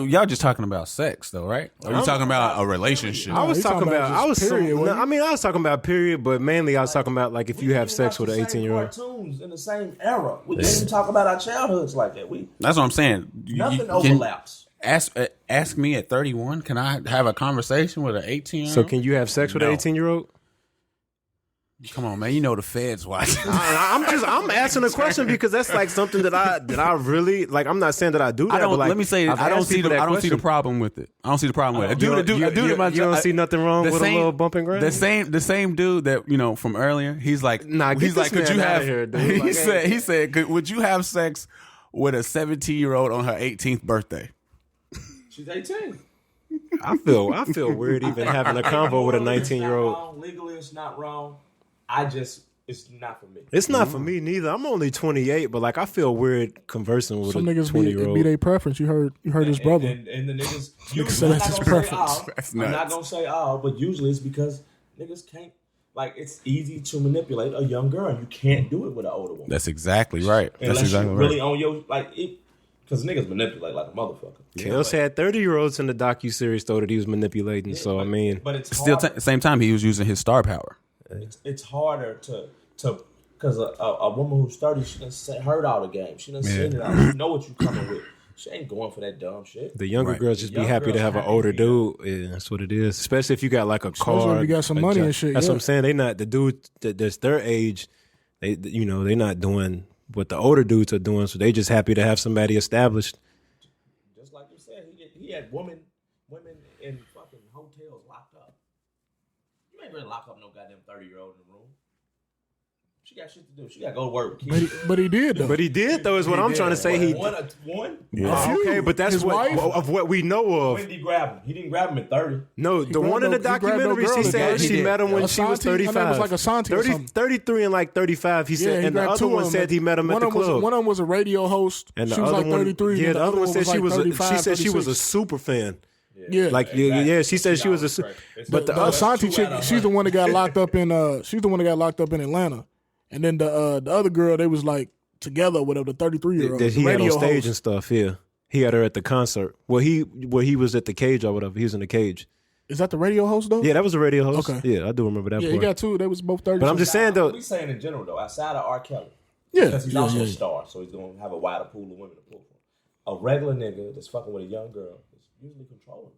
Y'all just talking about sex though, right? Or you talking about a relationship? I was talking about. I was talking about period, but mainly I was talking about like if you have sex with an 18-year-old. Cartoons in the same era. We can't even talk about our childhoods like that. That's what I'm saying. Nothing overlaps. Ask me at 31. Can I have a conversation with an 18-year-old? So can you have sex with an 18-year-old? Come on, man. You know the feds watching. I'm asking a question because that's like something that I really like. I'm not saying that I do that. But like, let me say I don't see the problem with it. I don't see the problem with it. You don't see nothing wrong with a little bump and grind. The same dude that from earlier. He's like, could you have? He said, would you have sex with a 17-year-old on her 18th birthday? She's 18. I feel weird even having a convo with a 19-year-old. Legally, it's not wrong. It's not for me. It's not for me neither. I'm only 28, but like I feel weird conversing with some a niggas 20-year-old. be their preference. You heard his brother. And the niggas, So that's his preference. I'm not gonna say all, but usually it's because niggas can't. Like it's easy to manipulate a young girl, and you can't do it with an older woman. That's exactly right. Unless you're really on your because niggas manipulate like a motherfucker. Kels had 30-year-olds in the docuseries though that he was manipulating. So I mean, but it's still at the same time he was using his star power. It's harder to because a woman who's 30, she done heard all the game. She done seen it all. She know what you coming with. She ain't going for that dumb shit. The younger girls just be happy to have an older dude. Yeah, that's what it is. Especially if you got like a car. If you got some money and shit. That's what I'm saying. They not the dude that's their age. They not doing what the older dudes are doing. So they just happy to have somebody established. Just like you said, he had women in fucking hotels locked up. You ain't really lock up no goddamn 30-year-old in the room. She got shit to do. She got to go to work. But he did though. But he did though is what I'm trying to say. One? Yeah. Okay, but that's what we know of. When did he grab him? He didn't grab him at 30. No, the one in the documentaries, he said she met him when she was 35. It was like Asante or something. 33 and like 35, he said. And the other one said he met him at the club. One of them was a radio host. And she was like 33. Yeah, the other one said she said she was a super fan. Yeah, like exactly. She said she was a. But the Asante chick, she's the one that got locked up in. She's the one that got locked up in Atlanta. And then the other girl, they was like together with the 33-year-old. That he had on stage and stuff. Yeah, he had her at the concert. Well, he was at the cage or whatever. He was in the cage. Is that the radio host though? Yeah, that was the radio host. Okay. Yeah, I do remember that. Yeah, part. he got two. They was both 30. But I'm just saying though. We saying in general though, outside of R. Kelly. Yeah, because he's also a star, so he's gonna have a wider pool of women to pull from. A regular nigga that's fucking with a young girl is usually controlling.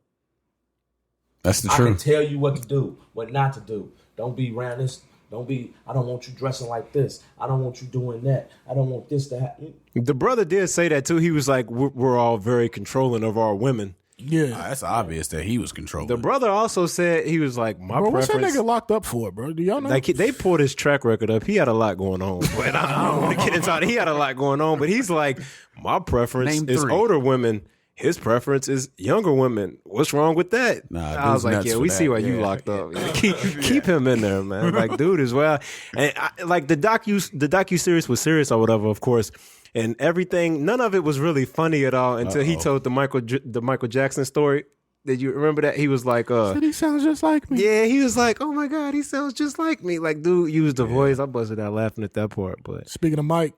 That's the truth. I can tell you what to do, what not to do. Don't be around this. I don't want you dressing like this. I don't want you doing that. I don't want this to happen. The brother did say that too. He was like, we're all very controlling of our women. Yeah. That's obvious that he was controlling. The brother also said, he was like, my preference. What's that nigga locked up for, bro? Do y'all know? Like they pulled his track record up. He had a lot going on. But I don't want to get into it. He had a lot going on. But he's like, my preference is older women. His preference is younger women. What's wrong with that? Nah, I was like, yeah, we see why you locked up. Keep him in there, man. Like, dude, as well. And like the docuseries was serious or whatever, of course. And everything, none of it was really funny at all until he told the Michael Jackson story. Did you remember that? He was like, he sounds just like me. Yeah, he was like, oh my God, he sounds just like me. Like, dude used the voice. I busted out laughing at that part. But speaking of Mike.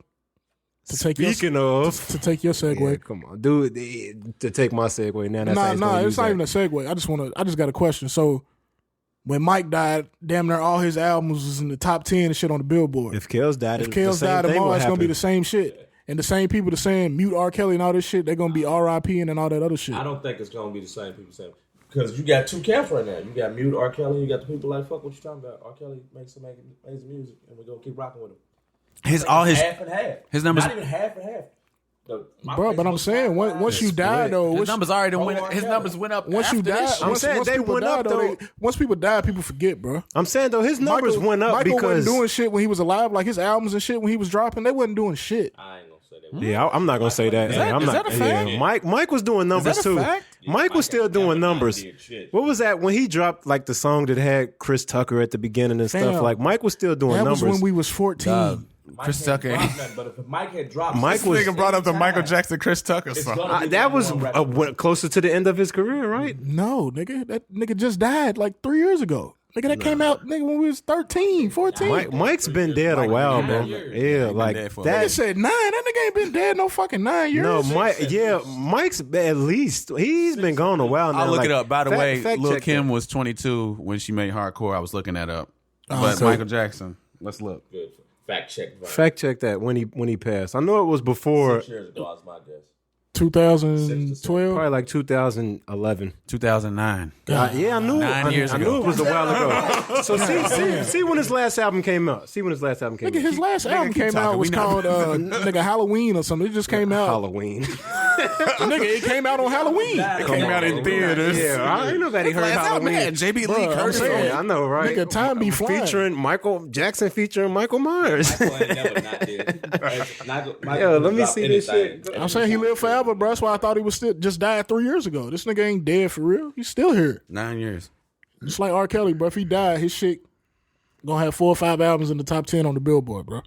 To take your segue. Yeah, come on, dude. To take my segue now. Nah, it's not even a segue. I just got a question. So, when Mike died, damn near all his albums was in the top 10 and shit on the Billboard. If Kels died, tomorrow, it's gonna be the same shit. And the same people that saying mute R. Kelly and all this shit, they're gonna be R.I.P. and all that other shit. I don't think it's gonna be the same people saying, because you got two camps right now. You got mute R. Kelly. You got the people like, fuck what you talking about. R. Kelly makes amazing music, and we're gonna keep rocking with him. Half and half. His numbers not even half and half. Bro, but I'm saying once you die though, his numbers already went. His numbers went up. Once you die, I'm saying they went up though. Once people die, people forget, bro. I'm saying though, his numbers went up Michael because wasn't doing shit when he was alive. Like his albums and shit when he was dropping, they wasn't doing shit. I ain't gonna say that. Yeah, I'm not gonna say that. Is that a fact? Yeah, Mike was doing numbers too. Mike was still doing numbers. What was that when he dropped like the song that had Chris Tucker at the beginning and stuff? Fam, Like Mike was still doing That numbers. was when we was 14. Chris Tucker. But if Mike had dropped, Mike was Nigga brought up the Michael Jackson, Chris Tucker song. that was went closer to the end of his career, right? No, nigga. That nigga just died like 3 years ago. Nigga, that came out nigga when we was 13, 14. Mike's been dead a while, bro. Yeah, like dead for a Nigga that. said 9. That nigga ain't been dead no fucking 9 years. No, Mike's at least he's been gone a while now. I'll look Like, it up. By the way, fact Lil check Kim that. was 22 when she made Hardcore. I was looking that up. But so- Michael Jackson, let's look. Good. Fact check. Vern. Fact check that when he passed. I know it was before, 6 years ago, that's my guess. 2012. probably like 2011. 2009. Yeah, I knew. 9 years I ago. knew it was a while ago. So see when his last album came out. Nigga, his last album keep came talking. out was We know. called nigga Halloween or something. It just came out. Halloween. Nigga, it came out on Halloween. It came out in theaters. Yeah, ain't nobody heard Halloween. JB Lee Bruh, comes I'm saying, Yeah, I know, right? Nigga, time be flying. Featuring Michael Jackson, featuring Michael Myers. Michael ain't never not dead. Yo, let me see this shit. I'm saying he lived forever, bro. That's why I thought he was still just died 3 years ago. This nigga ain't dead for real. He's still here. 9 years. Just like R. Kelly, bro. If he died, his shit gonna have 4 or 5 albums in the top 10 on the Billboard, bro.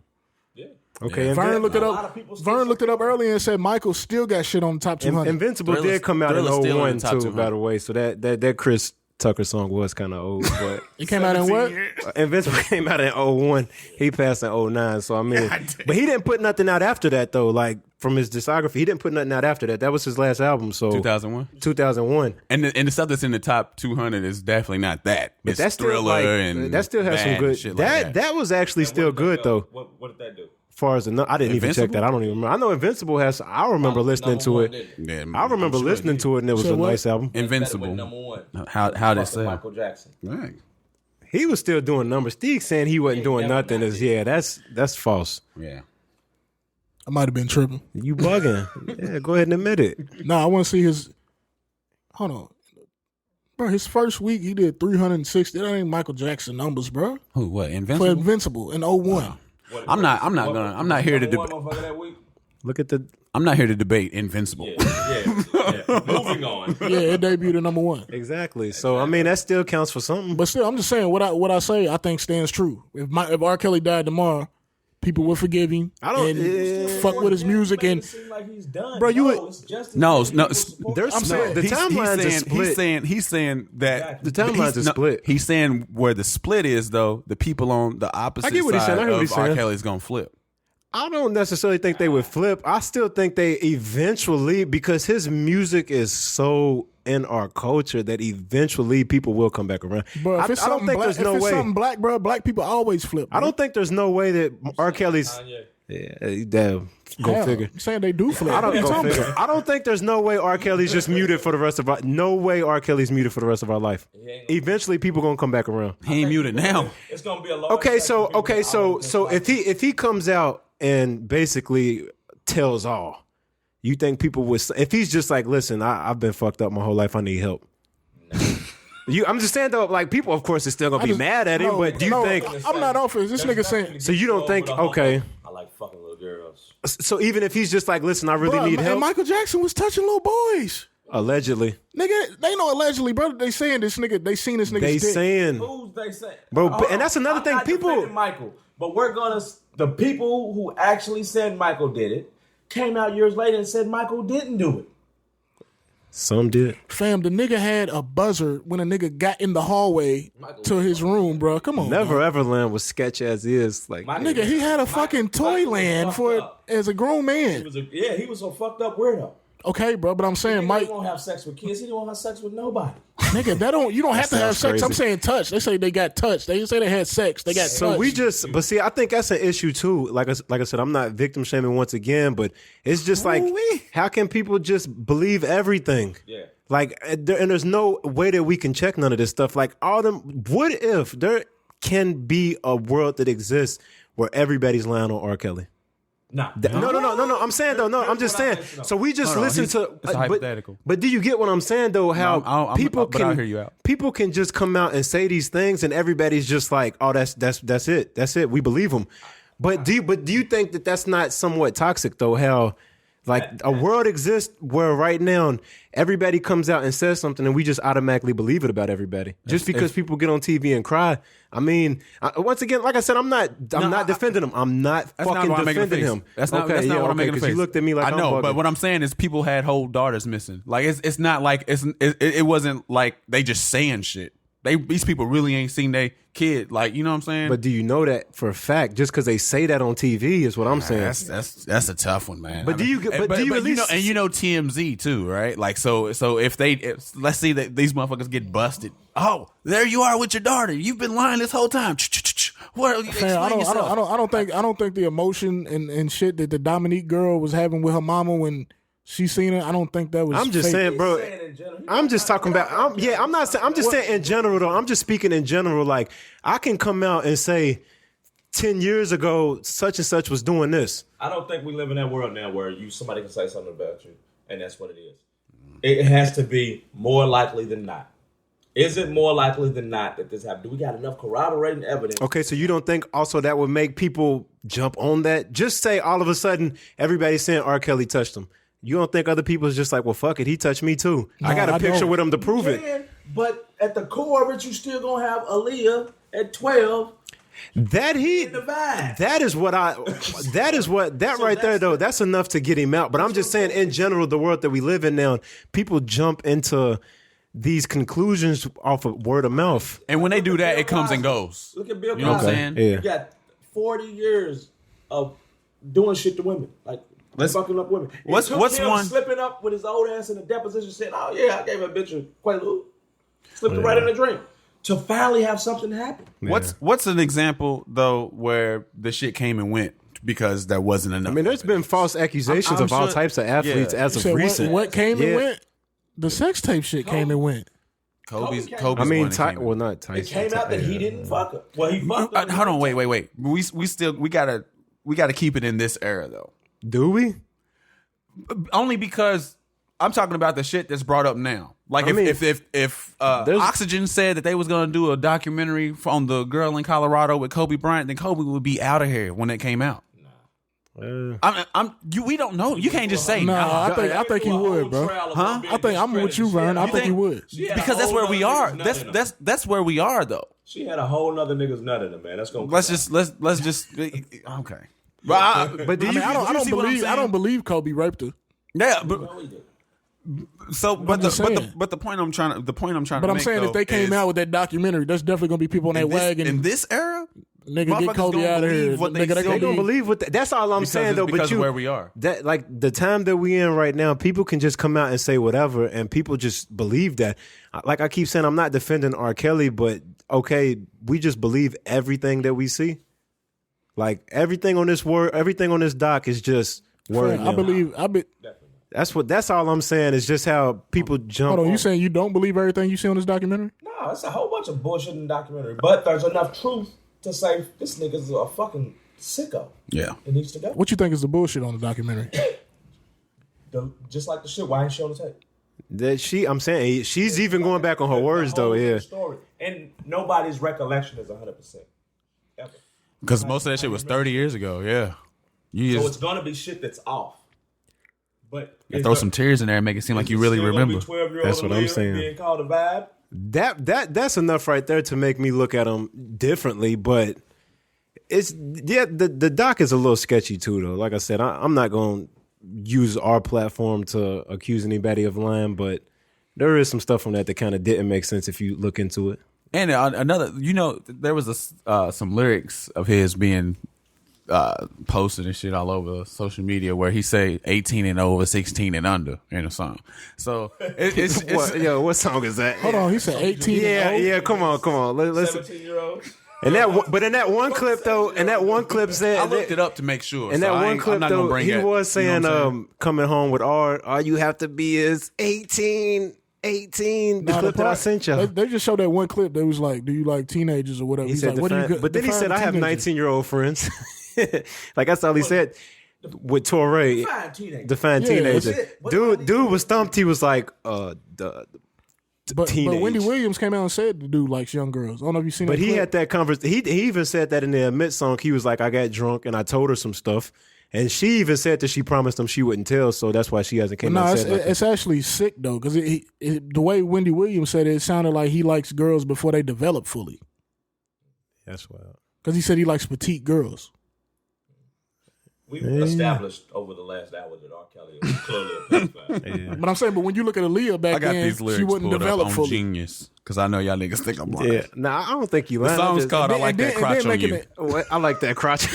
Okay, and Vern looked it A lot up. of people still Vern say looked it up earlier and said Michael still got shit on the top 200. Invincible Thriller's- did come out in Thriller's still in 01 the top too, 200. by the way. So that Chris Tucker song was kind of old, but It came out in what? Invincible came out in 01. He passed in 09. So I mean, but he didn't put nothing out after that though. Like from his discography, he didn't put nothing out after that. That was his last album. So 2001. 2001. And the stuff that's in the top 200 is definitely not that. But It's that's still Thriller like, and that still has Bad some and good. shit That like that was actually still good though. What did that do? As far as I didn't even check Invincible? that. I don't even remember. I know Invincible has. I remember listening Number to one, it. didn't it? Yeah, I remember I'm sure listening to it, and it was So a what? nice album. Invincible. Better with number one. How they Fucking say? Michael Jackson. Right. He was still doing numbers. Steeg saying he wasn't doing never nothing not is did. that's false. Yeah. I might have been tripping. You bugging. Yeah, go ahead and admit it. No, I want to see his. Hold on. Bro, his first week he did 360. That ain't Michael Jackson numbers, bro. Who? What? For Invincible? Invincible in 01. I'm not here to debate. Look at the. I'm not here to debate Invincible. Yeah. Moving on. Yeah, it debuted at number 1. Exactly. So I mean that still counts for something. But still, I'm just saying what I say. I think stands true. If R. Kelly died tomorrow, people would forgive him. I don't- and fuck with his music and Seem like he's done. Bro, you no, would- it's just No, as no, people support there's him. no- the timelines are split. He's saying that The timelines are split. He's saying where the split is though, the people on the opposite get what he's side saying. I hear what he's of R. saying. Kelly's gonna flip. I don't necessarily think they would flip. I still think they eventually, because his music is so in our culture that eventually people will come back around. bro, if it's I don't something think black, there's if no it's way. something black, bro, black people always flip. Bro. I don't think there's no way that R. Kelly's. Kanye. Yeah, damn, go Hell, figure. I'm saying they do flip. I don't What you go talking figure. about? I don't think there's no way R. Kelly's just muted for the rest of our. No way R. Kelly's muted for the rest of our life. Eventually, people gonna come back around. He ain't muted now. It's gonna be a large Okay, section of people so that if he comes out and basically tells all, you think people would? If he's just like, listen, I've been fucked up my whole life. I need help. I'm just saying though, like people, of course, are still gonna be mad at him. But do you think? I'm not off it. This nigga saying. So you don't think? Okay. I like fucking little girls. So even if he's just like, listen, I really Bro, need and help. Michael Jackson was touching little boys. Allegedly, Nigga, they know allegedly, bro. They saying this nigga. They seen this nigga's they dick. saying. Who's they say? Bro, Hold and that's on. another I'm thing, not people- defending Michael, but we're gonna. The people who actually said Michael did it came out years later and said Michael didn't do it. Some did. Fam, the nigga had a buzzer when a nigga got in the hallway to his room, bro. Come on, Never bro. Everland was sketch as is. Like Nigga, he had a fucking Toyland for it as a grown man. He was a fucked up weirdo. Okay, bro, but I'm saying, He Mike, didn't want to have sex with kids. He didn't want to have sex with nobody. nigga, you don't have to have sounds sex. I'm crazy. saying touch. They say they got touched. They didn't say they had sex. They got So touched. we just, but see, I think that's an issue too. Like I said, I'm not victim shaming once again, but it's just like, how can people just believe everything? Yeah. Like, and there's no way that we can check none of this stuff. Like, all them. What if there can be a world that exists where everybody's lying on R. Kelly? Nah. No. I'm saying though. No, I'm just saying. So we just Hold on, listen he's- to. it's hypothetical. But do you get what I'm saying though? How I'm- people but can. I'll hear you out. People can just come out and say these things, and everybody's just like, "Oh, that's it. That's it. We believe them." But do you think that that's not somewhat toxic though? How Like a world exists where right now everybody comes out and says something and we just automatically believe it about everybody just because people get on TV and cry. I mean, once again, like I said, I'm not defending him. I'm not fucking defending him. That's not what I'm making a face. You looked at me like I know, I'm but what I'm saying is people had whole daughters missing. Like it's not like it wasn't like they just saying shit. These people really ain't seen their kid. Like, you know what I'm saying? But do you know that for a fact? Just because they say that on TV is what I'm saying. That's a tough one, man. But do you at least you know TMZ too, right? Like so if let's see that these motherfuckers get busted. Oh, there you are with your daughter. You've been lying this whole time. What? I don't think the emotion and shit that the Dominique girl was having with her mama when she seen it. I don't think that was. I'm just fake. saying, bro. I'm just talking about. I'm not saying. I'm just saying in general, though. I'm just speaking in general. Like I can come out and say, 10 years ago, such and such was doing this. I don't think we live in that world now where somebody can say something about you, and that's what it is. It has to be more likely than not. Is it more likely than not that this happened? Do we got enough corroborating evidence? Okay, so you don't think also that would make people jump on that? Just say all of a sudden everybody's saying R. Kelly touched him. You don't think other people is just like, well, fuck it, he touched me too. No, I got a picture with him to prove it. But at the core of it, you still gonna have Aaliyah at 12. That right there though, that's enough to get him out. But I'm just saying in general, the world that we live in now, people jump into these conclusions off of word of mouth. And when they do that, it comes and goes. Look at Bill Cosby. You know what I'm saying? Yeah. You got 40 years of doing shit to women. Like, fucking up women. What's one slipping up with his old ass in the deposition saying, oh yeah, I gave a bitch a Quaalude. Slipped it right in the drink. To finally have something happen. Yeah. What's an example though where the shit came and went because there wasn't enough? I mean, there's been false accusations I'm of all sure- types of athletes as of So recent. what came and went? The sex tape shit came and went. Kobe's I mean, one that came well, not Tyson. It came out that he didn't fuck her. Well, he fucked her. Hold on, wait. We gotta keep it in this era though. Do we? Only because I'm talking about the shit that's brought up now. Like if Oxygen said that they was gonna do a documentary on the girl in Colorado with Kobe Bryant, then Kobe would be out of here when it came out. We don't know. You can't just say no. nah. I think he would, bro. Huh? I think I'm with you, Vern. I think he would Because that's where we are. That's where we are though. She had a whole nother nigga's nut in her, man. That's gonna. Let's just okay. But I don't believe Kobe raped her. Yeah, but the point I'm trying to But make, I'm saying if they came out with that documentary, there's definitely gonna be people on that wagon. In this era, nigga, get Kobe out of here. They gonna believe what that's all I'm saying though. Because but of where we are, that like the time that we in right now, people can just come out and say whatever, and people just believe that. Like I keep saying, I'm not defending R. Kelly, but okay, we just believe everything that we see. Like everything on this doc is just word. That's all I'm saying is just how people jump. Hold on, you saying you don't believe everything you see on this documentary? No, it's a whole bunch of bullshit in the documentary. But there's enough truth to say this nigga's a fucking sicko. Yeah. It needs to go. What you think is the bullshit on the documentary? Just like the shit, why ain't she on the tape? I'm saying she's even going back on her words though. Yeah. Story. And nobody's recollection is 100%. Ever. Because most of that shit was 30 years ago. Yeah. So it's gonna be shit that's off. But throw some tears in there and make it seem like you really remember. That's what I'm saying. Being called a vibe. That's enough right there to make me look at them differently. But the doc is a little sketchy too, though. Like I said, I'm not going to use our platform to accuse anybody of lying, but there is some stuff on that kind of didn't make sense if you look into it. And another, there was some lyrics of his being posted and shit all over social media where he say 18 and over, 16 and under in a song. So it's what song is that? Hold on, he said 18. Yeah. Come on. Let's 17-year-old. And in that one clip said I looked it up to make sure. In that one clip though, he was saying, coming home with all you have to be is 18. The clip that I sent you. They just showed that one clip that was like, do you like teenagers or whatever? He said, like, but then he said, I have 19-year-old friends. Like that's all he said with Torre. Define teenager. Dude was stumped. He was like, But Wendy Williams came out and said the dude likes young girls. I don't know if you seen that. But he had that conversation. He even said that in the Admit song. He was like, I got drunk and I told her some stuff. And she even said that she promised him she wouldn't tell, so that's why she hasn't came out and said nothing. It's actually sick though, because the way Wendy Williams said it sounded like he likes girls before they develop fully. That's wild. Because he said he likes petite girls. We've established over the last hour that R. Kelly is clearly a pedophile. But I'm saying, but when you look at Aaliyah back I got then, these lyrics she wouldn't pulled develop up on fully. Genius because I know y'all niggas think I'm lying. Yeah, nah, I don't think you The lying. song's called "I Like That Crotch on You." I like that crotch. I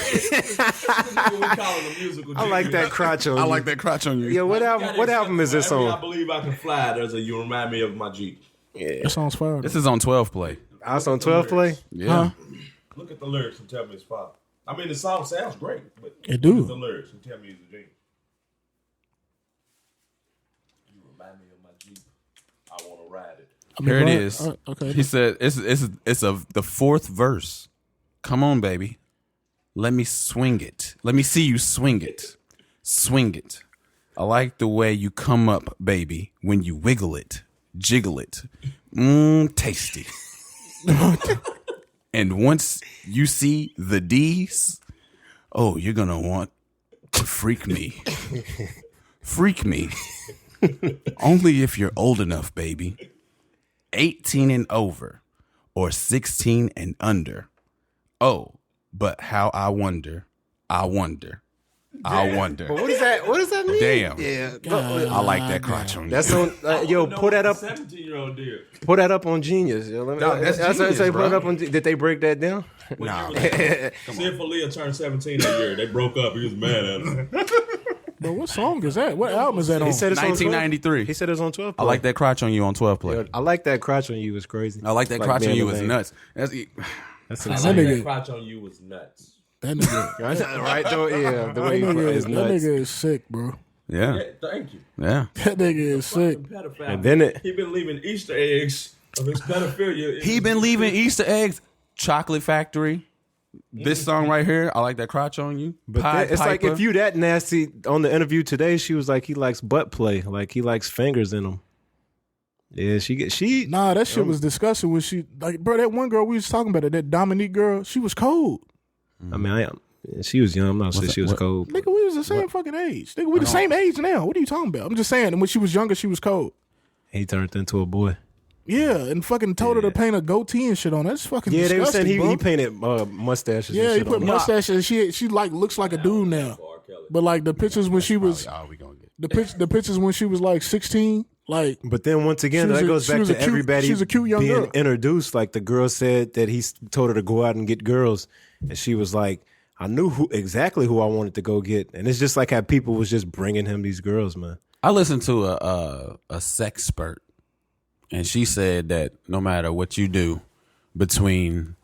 like that crotch on you. I like that crotch on you. Yeah, what album is this Every I on? Believe I Can Fly. There's a You Remind Me of My Jeep. That song's fire. This is on 12 Play. I was on 12 Play? Yeah. Look at the lyrics and tell me it's fire. I mean, the song sounds great, but It do. look at the lyrics and tell me it's a dream. You remind me of my Jeep. I want to ride it. Here it is. Okay. He said, it's of the fourth verse. Come on, baby. Let me swing it. Let me see you swing it. Swing it. I like the way you come up, baby, when you wiggle it, jiggle it. Tasty. And once you see the D's, oh, you're going to want to freak me. Freak me. Only if you're old enough, baby. 18 and over or 16 and under. Oh, but how I wonder. I wonder. But what does that mean? Damn. Yeah. I like that crotch on you. That's on yo, put that up. 17-year-old did. Put that up on Genius. Yo, that's what I Genius, say, bro. put it up on. Did they break that down? Nah. See if Aaliyah turned 17 that year. They broke up. He was mad at him. But what song is that? What album is that on? He said it's on 1993. He said it was on 12 I like that crotch on you on 12 Play. Yo, I like that crotch on you. It's crazy. I like that crotch on being you the is man. nuts. That's That insane. nigga- That crotch on you was nuts. That nigga, Right though, yeah. The way that he is nigga nuts. is sick, bro. Yeah. Yeah, thank you. Yeah. That nigga is sick. Pedophile. And then he been leaving Easter eggs of his pedophilia. He been leaving Easter eggs. Chocolate Factory. This song right here, I like that crotch on you. But Pied it's like Piper. if you that nasty on the interview today, she was like he likes butt play, like he likes fingers in them. Yeah, she. Nah, that shit was disgusting when she like, bro. That one girl we was talking about, that Dominique girl, she was cold. I mean, she was young. I'm not saying she was cold. Nigga, we was the same fucking age. Nigga, we the same age now. What are you talking about? I'm just saying, when she was younger, she was cold. He turned into a boy. Yeah, and fucking told her to paint a goatee and shit on. That's fucking Yeah, they were saying disgusting, bro. he painted mustaches. Yeah, and he shit put on him. mustaches. She like looks like a dude now. But like the pictures when she was Oh, we gonna get the pictures when she was like 16, like But then once again, She was that a- goes she back was to a cute- everybody she was a cute young being girl. introduced. Like the girl said that he told her to go out and get girls, and she was like, "I knew exactly who I wanted to go get." And it's just like how people was just bringing him these girls, man. I listened to a sexpert, and she said that no matter what you do between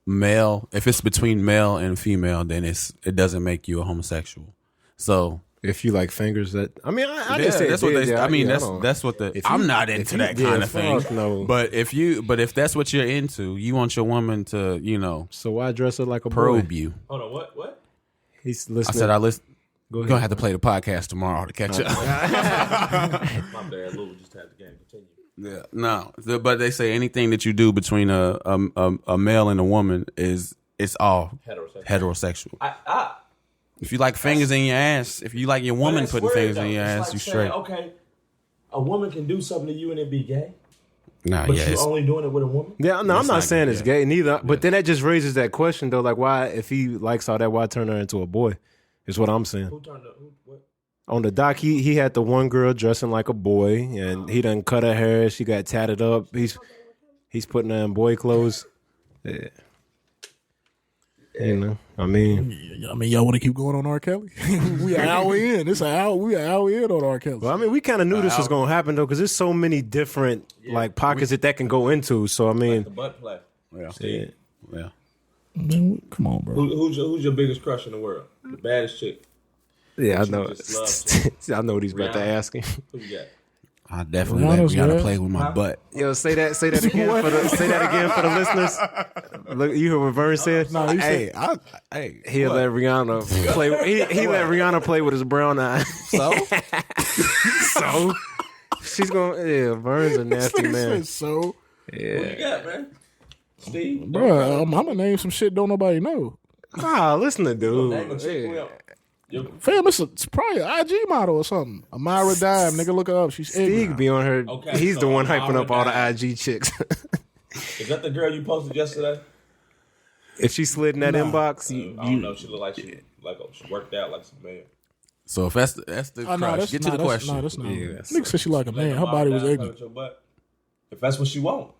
male, if it's between male and female, then it doesn't make you a homosexual. So If you like fingers, that I mean, I yeah, didn't say that's it what did, they. yeah, I mean, yeah, that's what the. If I'm you- not if into you- that yeah, kind of thing. fuck no. But if that's what you're into, you want your woman to, So why dress her like a probe boy? you. Hold on, what? He's I listening. said I listen. Go You're ahead. gonna have to play the podcast tomorrow to catch up. My bad, Lou just had the game continue. Yeah, no, but they say anything that you do between a male and a woman it's all heterosexual. I If you like fingers in your ass, if you like your woman that's putting weird, fingers in though. your It's ass, like you saying, straight. Okay, a woman can do something to you and it be gay, Nah, but yeah, you it's, only doing it with a woman. Yeah, no, I'm That's not not saying good, it's yeah. gay neither. But then that just raises that question though, like why, if he likes all that, why turn her into a boy? Is what I'm saying. Who turned what? On the doc, he had the one girl dressing like a boy, and he done cut her hair. She got tatted up. He's putting her in boy clothes. Yeah. You know, I mean, y'all want to keep going on R. Kelly? We an hour in. We an hour in on R. Kelly. well, I mean, we kind of knew this was gonna happen though, because there's so many different like pockets that can go into. So I mean, The butt play. yeah, yeah. Man, come on, bro. Who's your biggest crush in the world? The baddest chick. yeah, I you know. just love I know what he's about to Rihanna. ask him. Who you got? I definitely Rihanna's let Rihanna good. play with my butt. Yo, say that again for the listeners. Look, you heard what Vern said? No, he said, He'll let Rihanna play. He let Rihanna play with his brown eye. So So she's gonna. Yeah, Vern's a nasty man. so, Who you got, man? Steve? bro, I'm gonna name some shit don't nobody know. Ah, listen to dude. Name a chick we don't- Fam, it's probably an IG model or something. Amira Dime, nigga, look her up. She's Steeg ignorant. be on her. Okay, He's so the one hyping Amira up all the Dime. IG chicks. Is that the girl you posted yesterday? If she slid in that inbox, I don't know. She looked like she worked out like some man. So if that's the Oh, no, crush, get to the question. No, that's not. Yeah, that's- Nigga said she like a man. Her Mom body was down, ignorant. play with your butt. If that's what she want.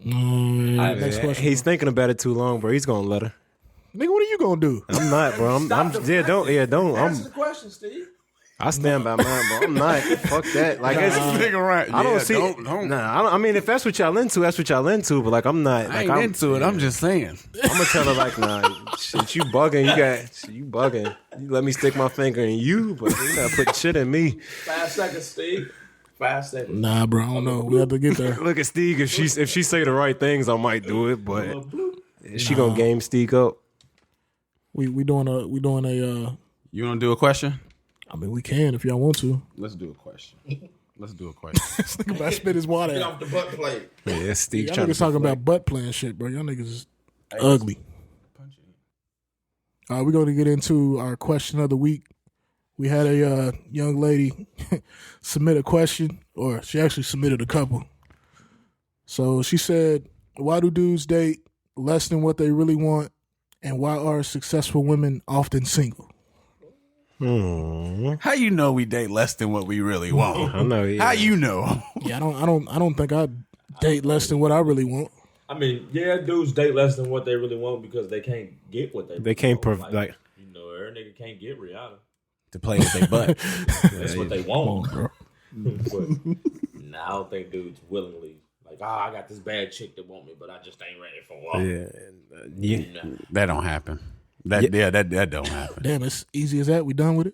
Next question. he's thinking about it too long, bro. He's gonna let her. Nigga, what are you gonna do? I'm not, bro. I'm don't. Answer the question, Steve. I stand by mine, bro. I'm not. Fuck that. Like, it's, Nigga, right? I don't see. Nah, I mean, if that's what y'all into, that's what y'all into. But like, I'm not. I Like, ain't I'm into it. I'm just saying. I'm gonna tell her like, nah, shit, you bugging. You bugging. You let me stick my finger in you, but you not putting shit in me. 5 seconds, Steve. 5 seconds. Nah, bro, I don't know. We have to get there. Look at Steeg. If she say the right things, I might do it. But she gonna game Steeg up. We doing a. You want to do a question? I mean, we can if y'all want to. Let's do a question. This nigga about to spit his water Get out. off the butt plate. Yeah, Steeg Y'all trying niggas to talking about butt playing shit, bro. Y'all niggas is ugly. We're going to get into our question of the week. We had a young lady submit a question, or she actually submitted a couple. So she said, why do dudes date less than what they really want, and why are successful women often single? How you know we date less than what we really want? I know. Yeah. How you know? Yeah, I don't think I date less than what I really want. I mean, yeah, dudes date less than what they really want because they can't get what they can't want. like. You know, every nigga can't get Rihanna. To play with their butt. That's what they want, bro. But nah, I don't think dudes willingly like, I got this bad chick that want me, but I just ain't ready for one. Yeah. That don't happen. That don't happen. Damn, it's easy as that. We done with it?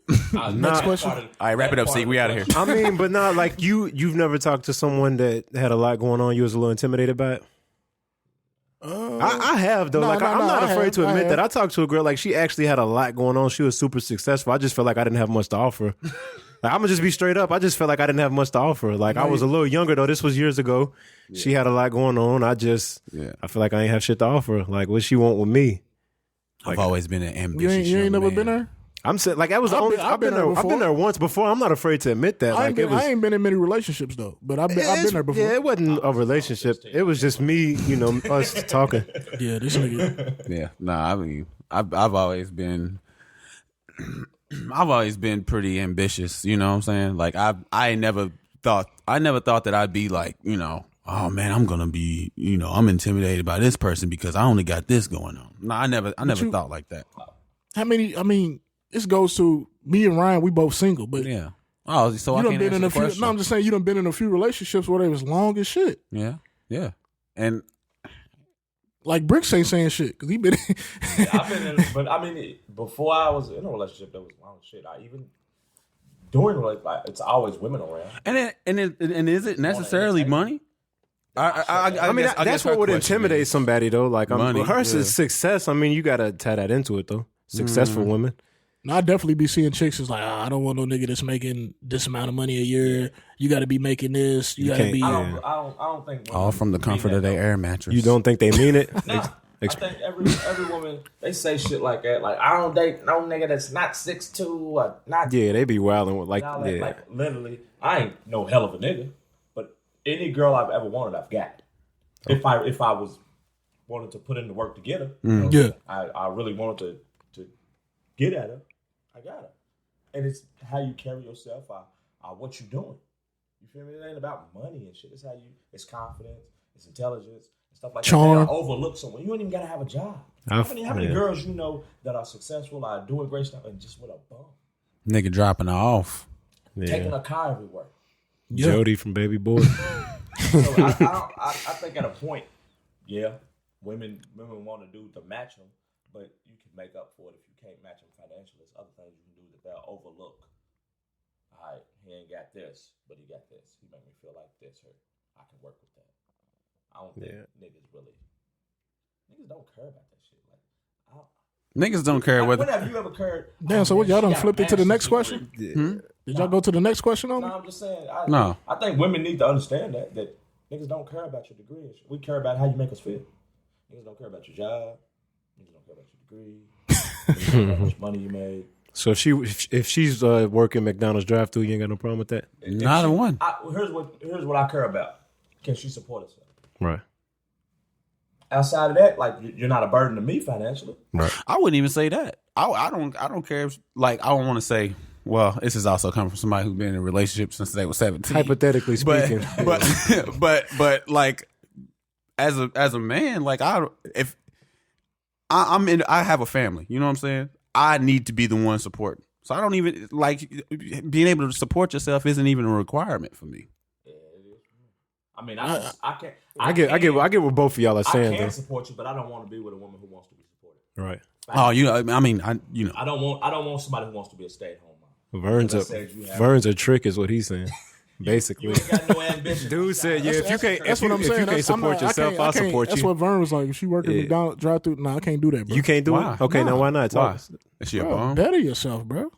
Next question. All right, wrap it up, Steeg. We out of here. I mean, but not like you've never talked to someone that had a lot going on. You was a little intimidated by it. I have though. I'm not afraid to admit that. I talked to a girl like she actually had a lot going on. She was super successful. I just felt like I didn't have much to offer. Like, I'm gonna just be straight up. I just felt like I didn't have much to offer. Like I was a little younger though. This was years ago. Yeah. She had a lot going on. I feel like I ain't have shit to offer. Like what she want with me. I've always been an ambitious. You ain't young never man. been there? I'm saying like that was the only. I've been there once before. I'm not afraid to admit that. I ain't been in many relationships though, but I've been there before. Yeah, it wasn't a relationship. It was just me, us talking. Yeah, this nigga. Yeah, nah. I mean, I've always been. I've always been pretty ambitious. You know what I'm saying? Like I never thought that I'd be like, oh man, I'm gonna be, I'm intimidated by this person because I only got this going on. No, I never thought like that. How many? I mean, this goes to me and Ryan. We both single, but Yeah. Oh, so you I done can't been in answer a the few. question. No, I'm just saying you done been in a few relationships where they was long as shit. Yeah, yeah, and Like Bricks ain't saying shit because he been. I've been in, but I mean, before I was in a relationship, that was long shit. I even during like it's always women around. and is it necessarily money? I mean, that's what would intimidate somebody though. Like Money, her yeah. success. I mean, you gotta tie that into it though. Successful women. I definitely be seeing chicks is like, I don't want no nigga that's making this amount of money a year. You got to be making this. You got to be. I don't think All from the comfort of their air mattress. You don't think they mean it? Nah, I think every woman they say shit like that. Like I don't date no nigga that's not 6'2" or not. Yeah, they be wilding with like yeah. Like literally, I ain't no hell of a nigga, but any girl I've ever wanted, I've got. If I was wanted to put in the work to get her, Yeah. I really wanted to get at her. I got her, and it's how you carry yourself. What you doing? You feel me? It ain't about money and shit. It's how you. It's confidence. It's intelligence and stuff like Charm. that. Overlook someone. You don't even gotta have a job. How many girls you know that are successful, are doing great stuff, and just with a bum, nigga dropping her off. taking a car everywhere. Yeah. Jody from Baby Boy. So I think at a point, yeah, women want to do to match them, but you can make up for it if you can't match them financially. There's other things you can do that they'll overlook. All right, he ain't got this, but he got this. He make me feel like this, or I can work with that. I don't think niggas don't care about that shit. Like, Niggas don't care whether. When have you ever cared? Damn, so what, y'all done She got flipped it to the a next master's question? degree. Did y'all go to the next question on me? No, I'm just saying. No. I think women need to understand that niggas don't care about your degree. We care about how you make us feel. Niggas don't care about your job. Niggas don't care about your degree. How much money you made. So if she's working McDonald's drive-thru, you ain't got no problem with that, Not a one. Here's what I care about. Can she support herself? right? Outside of that, like you're not a burden to me financially. Right. I wouldn't even say that. I don't care. If, like I don't want to say. Well, this is also coming from somebody who's been in a relationship since they were 17. Hypothetically speaking, but like as a man, like I have a family. You know what I'm saying? I need to be the one supporting. So I don't even like being able to support yourself isn't even a requirement for me. I mean, I can't. I get what both of y'all are saying. I can though. support you, but I don't want to be with a woman who wants to be supported. Right. Oh, I don't want somebody who wants to be a stay-at-home mom. Vern's a trick, is what he's saying. Basically, You ain't got no ambition. dude said, "Yeah, if you can't That's support yourself, I'll support That's you." what Vern was like. If she working at McDonald's drive-thru, I can't do that, bro. You can't do Why? it. Okay, now why not? Why? Talk. Is she a Bro, bum? better yourself, bro.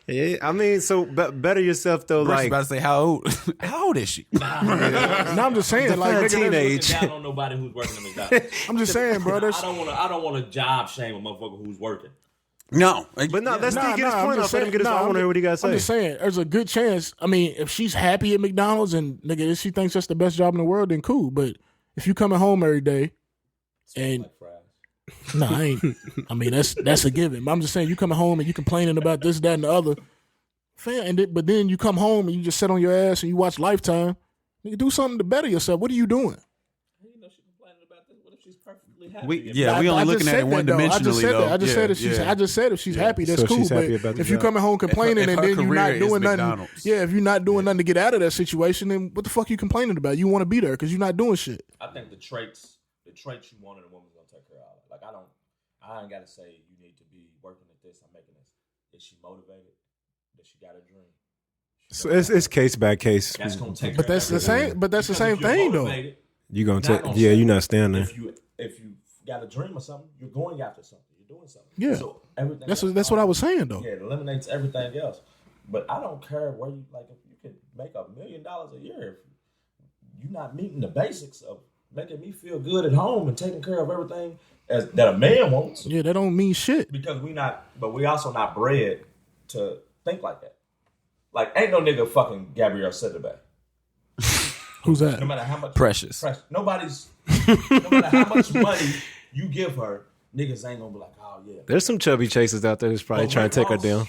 Yeah, I mean, so better yourself though. Bruce Like, about to say how old? How old is she? No, I'm just saying, like, nigga, teenage. Down on nobody who's working at McDonald's. I'm just saying, bro. That's, I don't want to job shame a motherfucker who's working. No, but no, let's get his I'm point just off. Let him get his. saying- I want to hear what he got to I'm say. just saying, there's a good chance. I mean, if she's happy at McDonald's and nigga, if she thinks that's the best job in the world, then cool. But if you coming home every day and Like fries. no, I ain't. I mean, that's a given. But I'm just saying, you coming home and you complaining about this, that, and the other. But then you come home and you just sit on your ass and you watch Lifetime. You do something to better yourself. What are you doing? You know she complaining about this. What if she's perfectly happy? we only looking at it one dimensionally though. I just said if she's happy, that's So cool. she's But happy about the if you job. coming home complaining if and her then you're not career is doing nothing, McDonald's. if you're not doing nothing to get out of that situation, then what the fuck you complaining about? You want to be there because you're not doing shit. I think the traits you want in a woman's gonna take care of. Like I ain't gotta say you need to be working at this. I'm making this. Is she motivated? Does she got a dream? So it's case by case. That's gonna take. But that's the same. But that's the same thing though. You gonna take? Yeah, you're not staying there. If you got a dream or something, you're going after something. You're doing something. Yeah. So everything. That's what I was saying though. Yeah, it eliminates everything else. But I don't care where you like. If you could make $1 million a year, if you're not meeting the basics of making me feel good at home and taking care of everything that a man wants. Yeah, that don't mean shit. Because we also not bred to think like that. Like, ain't no nigga fucking Gabrielle Sidibe. Who's that? No matter how much Precious. no matter how much money you give her, niggas ain't gonna be like, oh yeah. There's some chubby chasers out there who's probably But trying to take her Rick down. Ross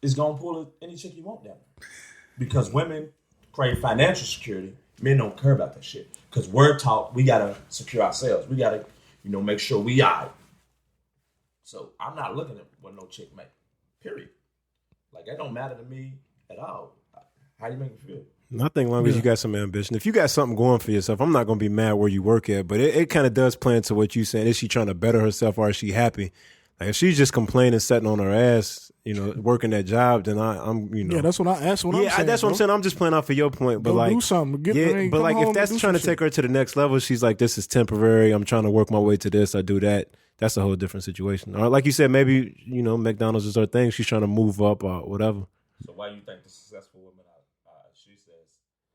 is gonna pull any chick you want down. Because women crave financial security, men don't care about that shit. Because we're taught we gotta secure ourselves. We gotta, make sure we are. So I'm not looking at what no chick make. Period. Like that don't matter to me at all. How you make me feel? Nothing long as you got some ambition. If you got something going for yourself, I'm not going to be mad where you work at. But it kind of does play into what you saying. Is she trying to better herself or is she happy? Like if she's just complaining, sitting on her ass, working that job, then I'm. Yeah, that's what I'm saying. That's what I'm saying. I'm just playing off of your point. But Go like, do something. but like if that's trying to take her to the next level, she's like, this is temporary. I'm trying to work my way to this. I do that. That's a whole different situation. Or like you said, maybe McDonald's is her thing. She's trying to move up or whatever. So why you think the successful women she says?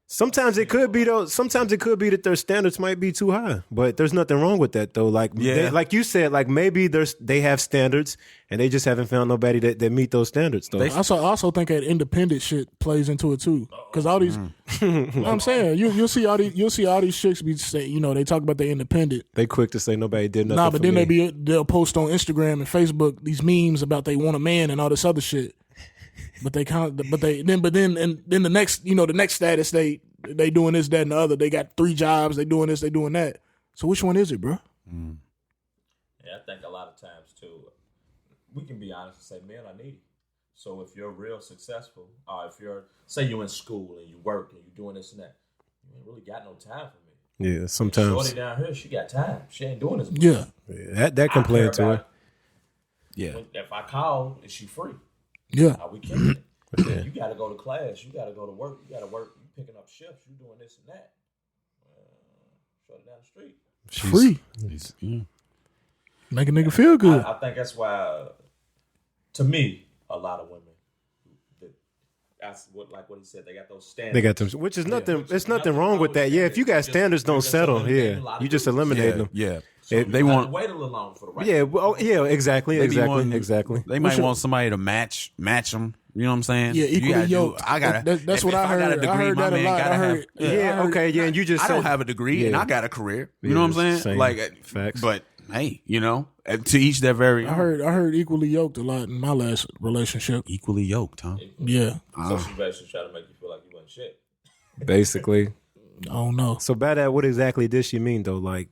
Sometimes it could be though. Sometimes it could be that their standards might be too high, but there's nothing wrong with that though. Like, like you said, like maybe they have standards and they just haven't found nobody that meet those standards though. I also think that independent shit plays into it too, because all these, I'm saying you'll see all these chicks be say, they talk about they independent. They quick to say nobody did nothing. Nah, but for then me. they'll post on Instagram and Facebook these memes about they want a man and all this other shit. But then the next the next status they doing this, that, and the other. They got 3 jobs. They doing this. They doing that. So which one is it, bro? Yeah, I think a lot of times too, we can be honest and say men are needy. So if you're real successful, or if say you're in school and you work and you're doing this and that, you ain't really got no time for me. Yeah, sometimes. Shorty down here, she got time. She ain't doing this. Yeah. That can play into it. Yeah. If I call, is she free? Yeah. Are we kidding? You got to go to class. You got to go to work. You got to work. You picking up shifts. You doing this and that. Shut it down the street. Free. Make a nigga feel good. I think that's why, to me, a lot of women, that's what he said. They got those standards. They got them, which is nothing. It's nothing wrong with that. Yeah, if you got standards, don't settle. Yeah, you just eliminate them. Yeah. So They want to wait a little longer for the right. Yeah, well, yeah, exactly. They might want somebody to match them. You know what I'm saying? Yeah, equally yoked. I got That's what I heard. I heard that a lot. I heard. Yeah, okay, yeah, and you just I said, don't have a degree and I got a career. You know what I'm saying? same. Like Facts. But hey, to each their very I heard equally yoked a lot in my last relationship. equally yoked, huh? Yeah, So she basically tried to make you feel like you wasn't shit. basically. I don't know. So bad at what exactly did she mean though? Like,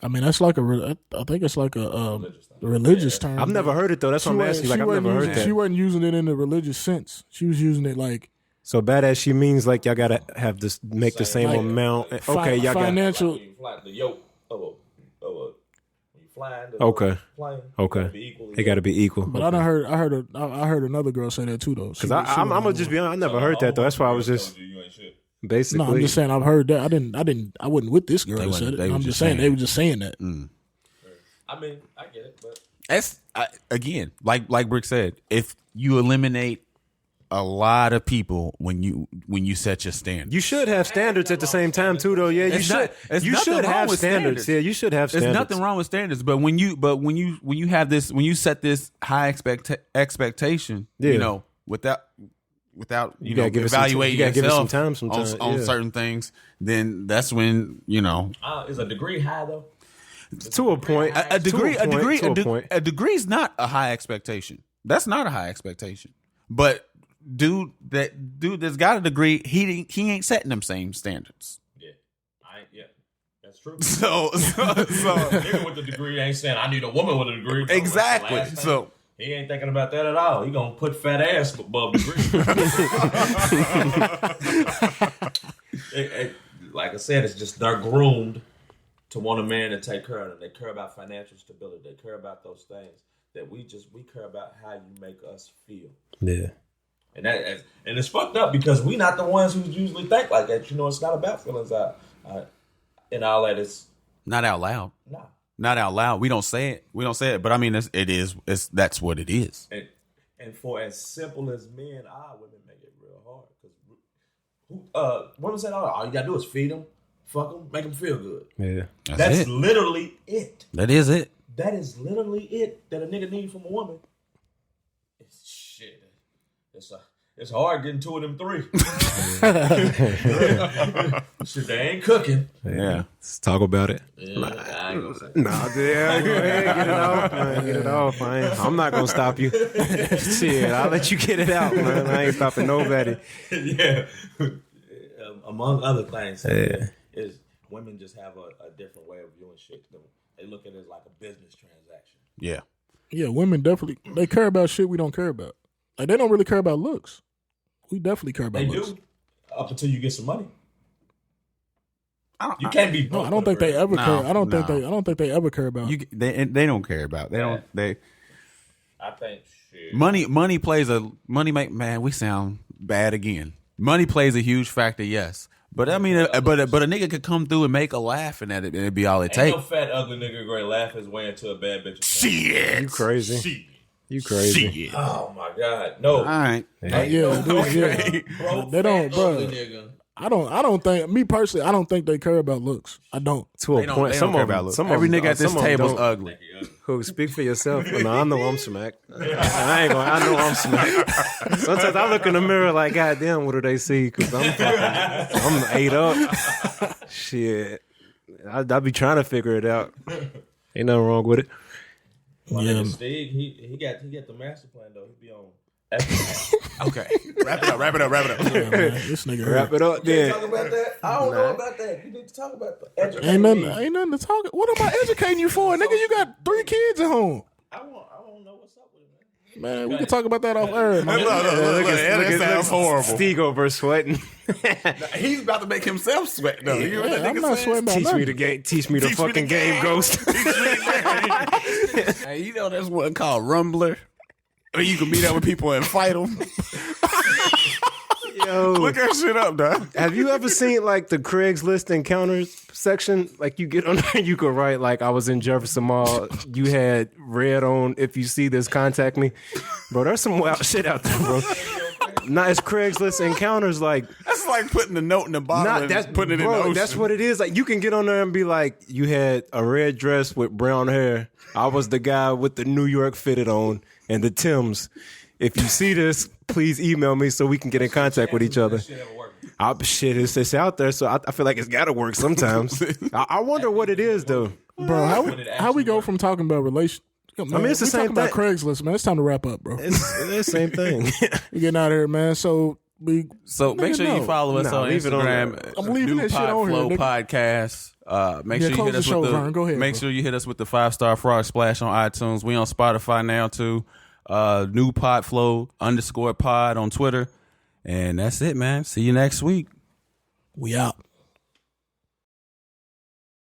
I mean, that's like I think it's like a religious term. I've never heard it though. That's what I'm asking. Like, I've never heard that. She wasn't using it in the religious sense. She was using it like So badass, she means like y'all gotta have this, make the same Like, amount. Okay, y'all got. financial. Like when you fly the yoke of a when you flying the Okay. plane. Okay, it got to be equal. But I heard another girl say that too though. Because I'm gonna just be honest, I never heard that though. That's why I was just You ain't shit. basically. No, I'm just saying I've heard that. I wasn't with this girl that said it. I'm just saying they were just saying that. I mean, I get it, but That's again, like Brick said, if you eliminate a lot of people when you set your standards. You should have standards at the same time too, though. Yeah, you should. You should have standards. Yeah, you should have standards. There's nothing wrong with standards, but when you have this, when you set this high expectation, Yeah. without You gotta give it some- evaluating you gotta give it some yourself time sometimes, on yeah. certain things, then that's when is a degree high though? To a point. a degree To a point. a degree is not a high expectation. That's not a high expectation. But dude that's got a degree, he ain't setting them same standards. Yeah, that's true. So Nigga with the degree ain't saying I need a woman with a degree. exactly. Last thing. So He ain't thinking about that at all. He gonna put fat ass above degree. Like I said, it's just they're groomed to want a man to take care of them. They care about financial stability. They care about those things that we care about how you make us feel. Yeah. And it's fucked up because we not the ones who usually think like that. It's not about feelings and all that. It's not out loud. nah. Not out loud. We don't say it. But I mean, that's what it is. And for as simple as men are, women make it real hard. Because women say, all you gotta do is feed them, fuck them, make them feel good. Yeah. That's it. Literally it. That is it. That is literally it that a nigga needs from a woman. It's shit. It's hard getting two of them three. Shit, they ain't cooking. Yeah. Let's talk about it. Yeah, I ain't gonna say. Nah, yeah, go ahead, get it off, man. Get it off, man. I'm not gonna stop you. Shit, I'll let you get it out, man. I ain't stopping nobody. Yeah. Among other things, Yeah. is women just have a different way of viewing shit. They look at it as like a business transaction. Yeah. Yeah, women definitely they care about shit we don't care about. Like they don't really care about looks. We definitely care about They looks. do up until you get some money. You can't be. No, I don't think they ever care. I don't think they ever care about. They don't care about. They I think shit. money plays a man. We sound bad again. Money plays a huge factor. Yes. But I mean, but a nigga could come through and make a laugh and that it'd be all it Ain't takes. no fat ugly nigga gonna laugh his way into a bad bitch. Shit. You crazy. Shit. You crazy. Shit. Oh my god, no. All right. Yeah, dude, yeah. Bro, They don't, fat, bro. ugly nigga. I don't think me personally. I don't think they care about looks. I don't. To a They don't- point. they Some don't care of about them. looks. Some Every of them- nigga at this some of them table's don't. ugly. Who speak for yourself? No, I know I'm smacked. I know I'm smacked. Sometimes I look in the mirror like, God damn, what do they see? Because I'm ate up. Shit, I be trying to figure it out. Ain't nothing wrong with it. My Yeah. nigga Steeg, he got the master plan though. He be on. Okay. Wrap it up. Yeah, man, this nigga Wrap it up then. Talk about that. I don't know about that. You need to talk about that. ain't nothing to talk. What am I educating you for, nigga? You got 3 kids at home. I want to know what's up with it, man. Man, we can talk about that off air, man. That sounds horrible. Steeg over sweating. He's about to make himself sweat though. You hear what that I'm nigga not said? sweating about Teach me nothing. the game. Teach me the Teach me fucking the game, game. Ghost. Hey, you know there's one called Rumbler. Where you can meet up with people and fight them. Yo, Look that shit up, dog. have you ever seen like the Craigslist encounters section? Like you get on there, you could write like I was in Jefferson Mall. You had red on. If you see this, contact me, bro. There's some wild shit out there, bro. Nah, it's Craigslist encounters. Like That's like putting a note in the bottle and putting it in the ocean. That's what it is. Like you can get on there and be like, you had a red dress with brown hair. I was the guy with the New York fitted on and the Timbs. If you see this, please email me so we can get in contact with each other. Shit, it's out there, so I feel like it's got to work sometimes. I wonder what it is, though. Bro, how we go from talking about relations? Man, I mean, it's the same talking about thing. Craigslist, man. It's time to wrap up, bro. It's the same thing. We getting out of here, man. So make sure you follow us on leave it on Instagram. I'm leaving New this shit Pod on here, Flow nigga. Podcast. Make Yeah, sure you close hit the us show, with Vern. Go ahead, Make bro. sure you hit us with the 5-star frog splash on iTunes. We on Spotify now too. New Pod Flow _pod on Twitter. And that's it, man. See you next week. We out.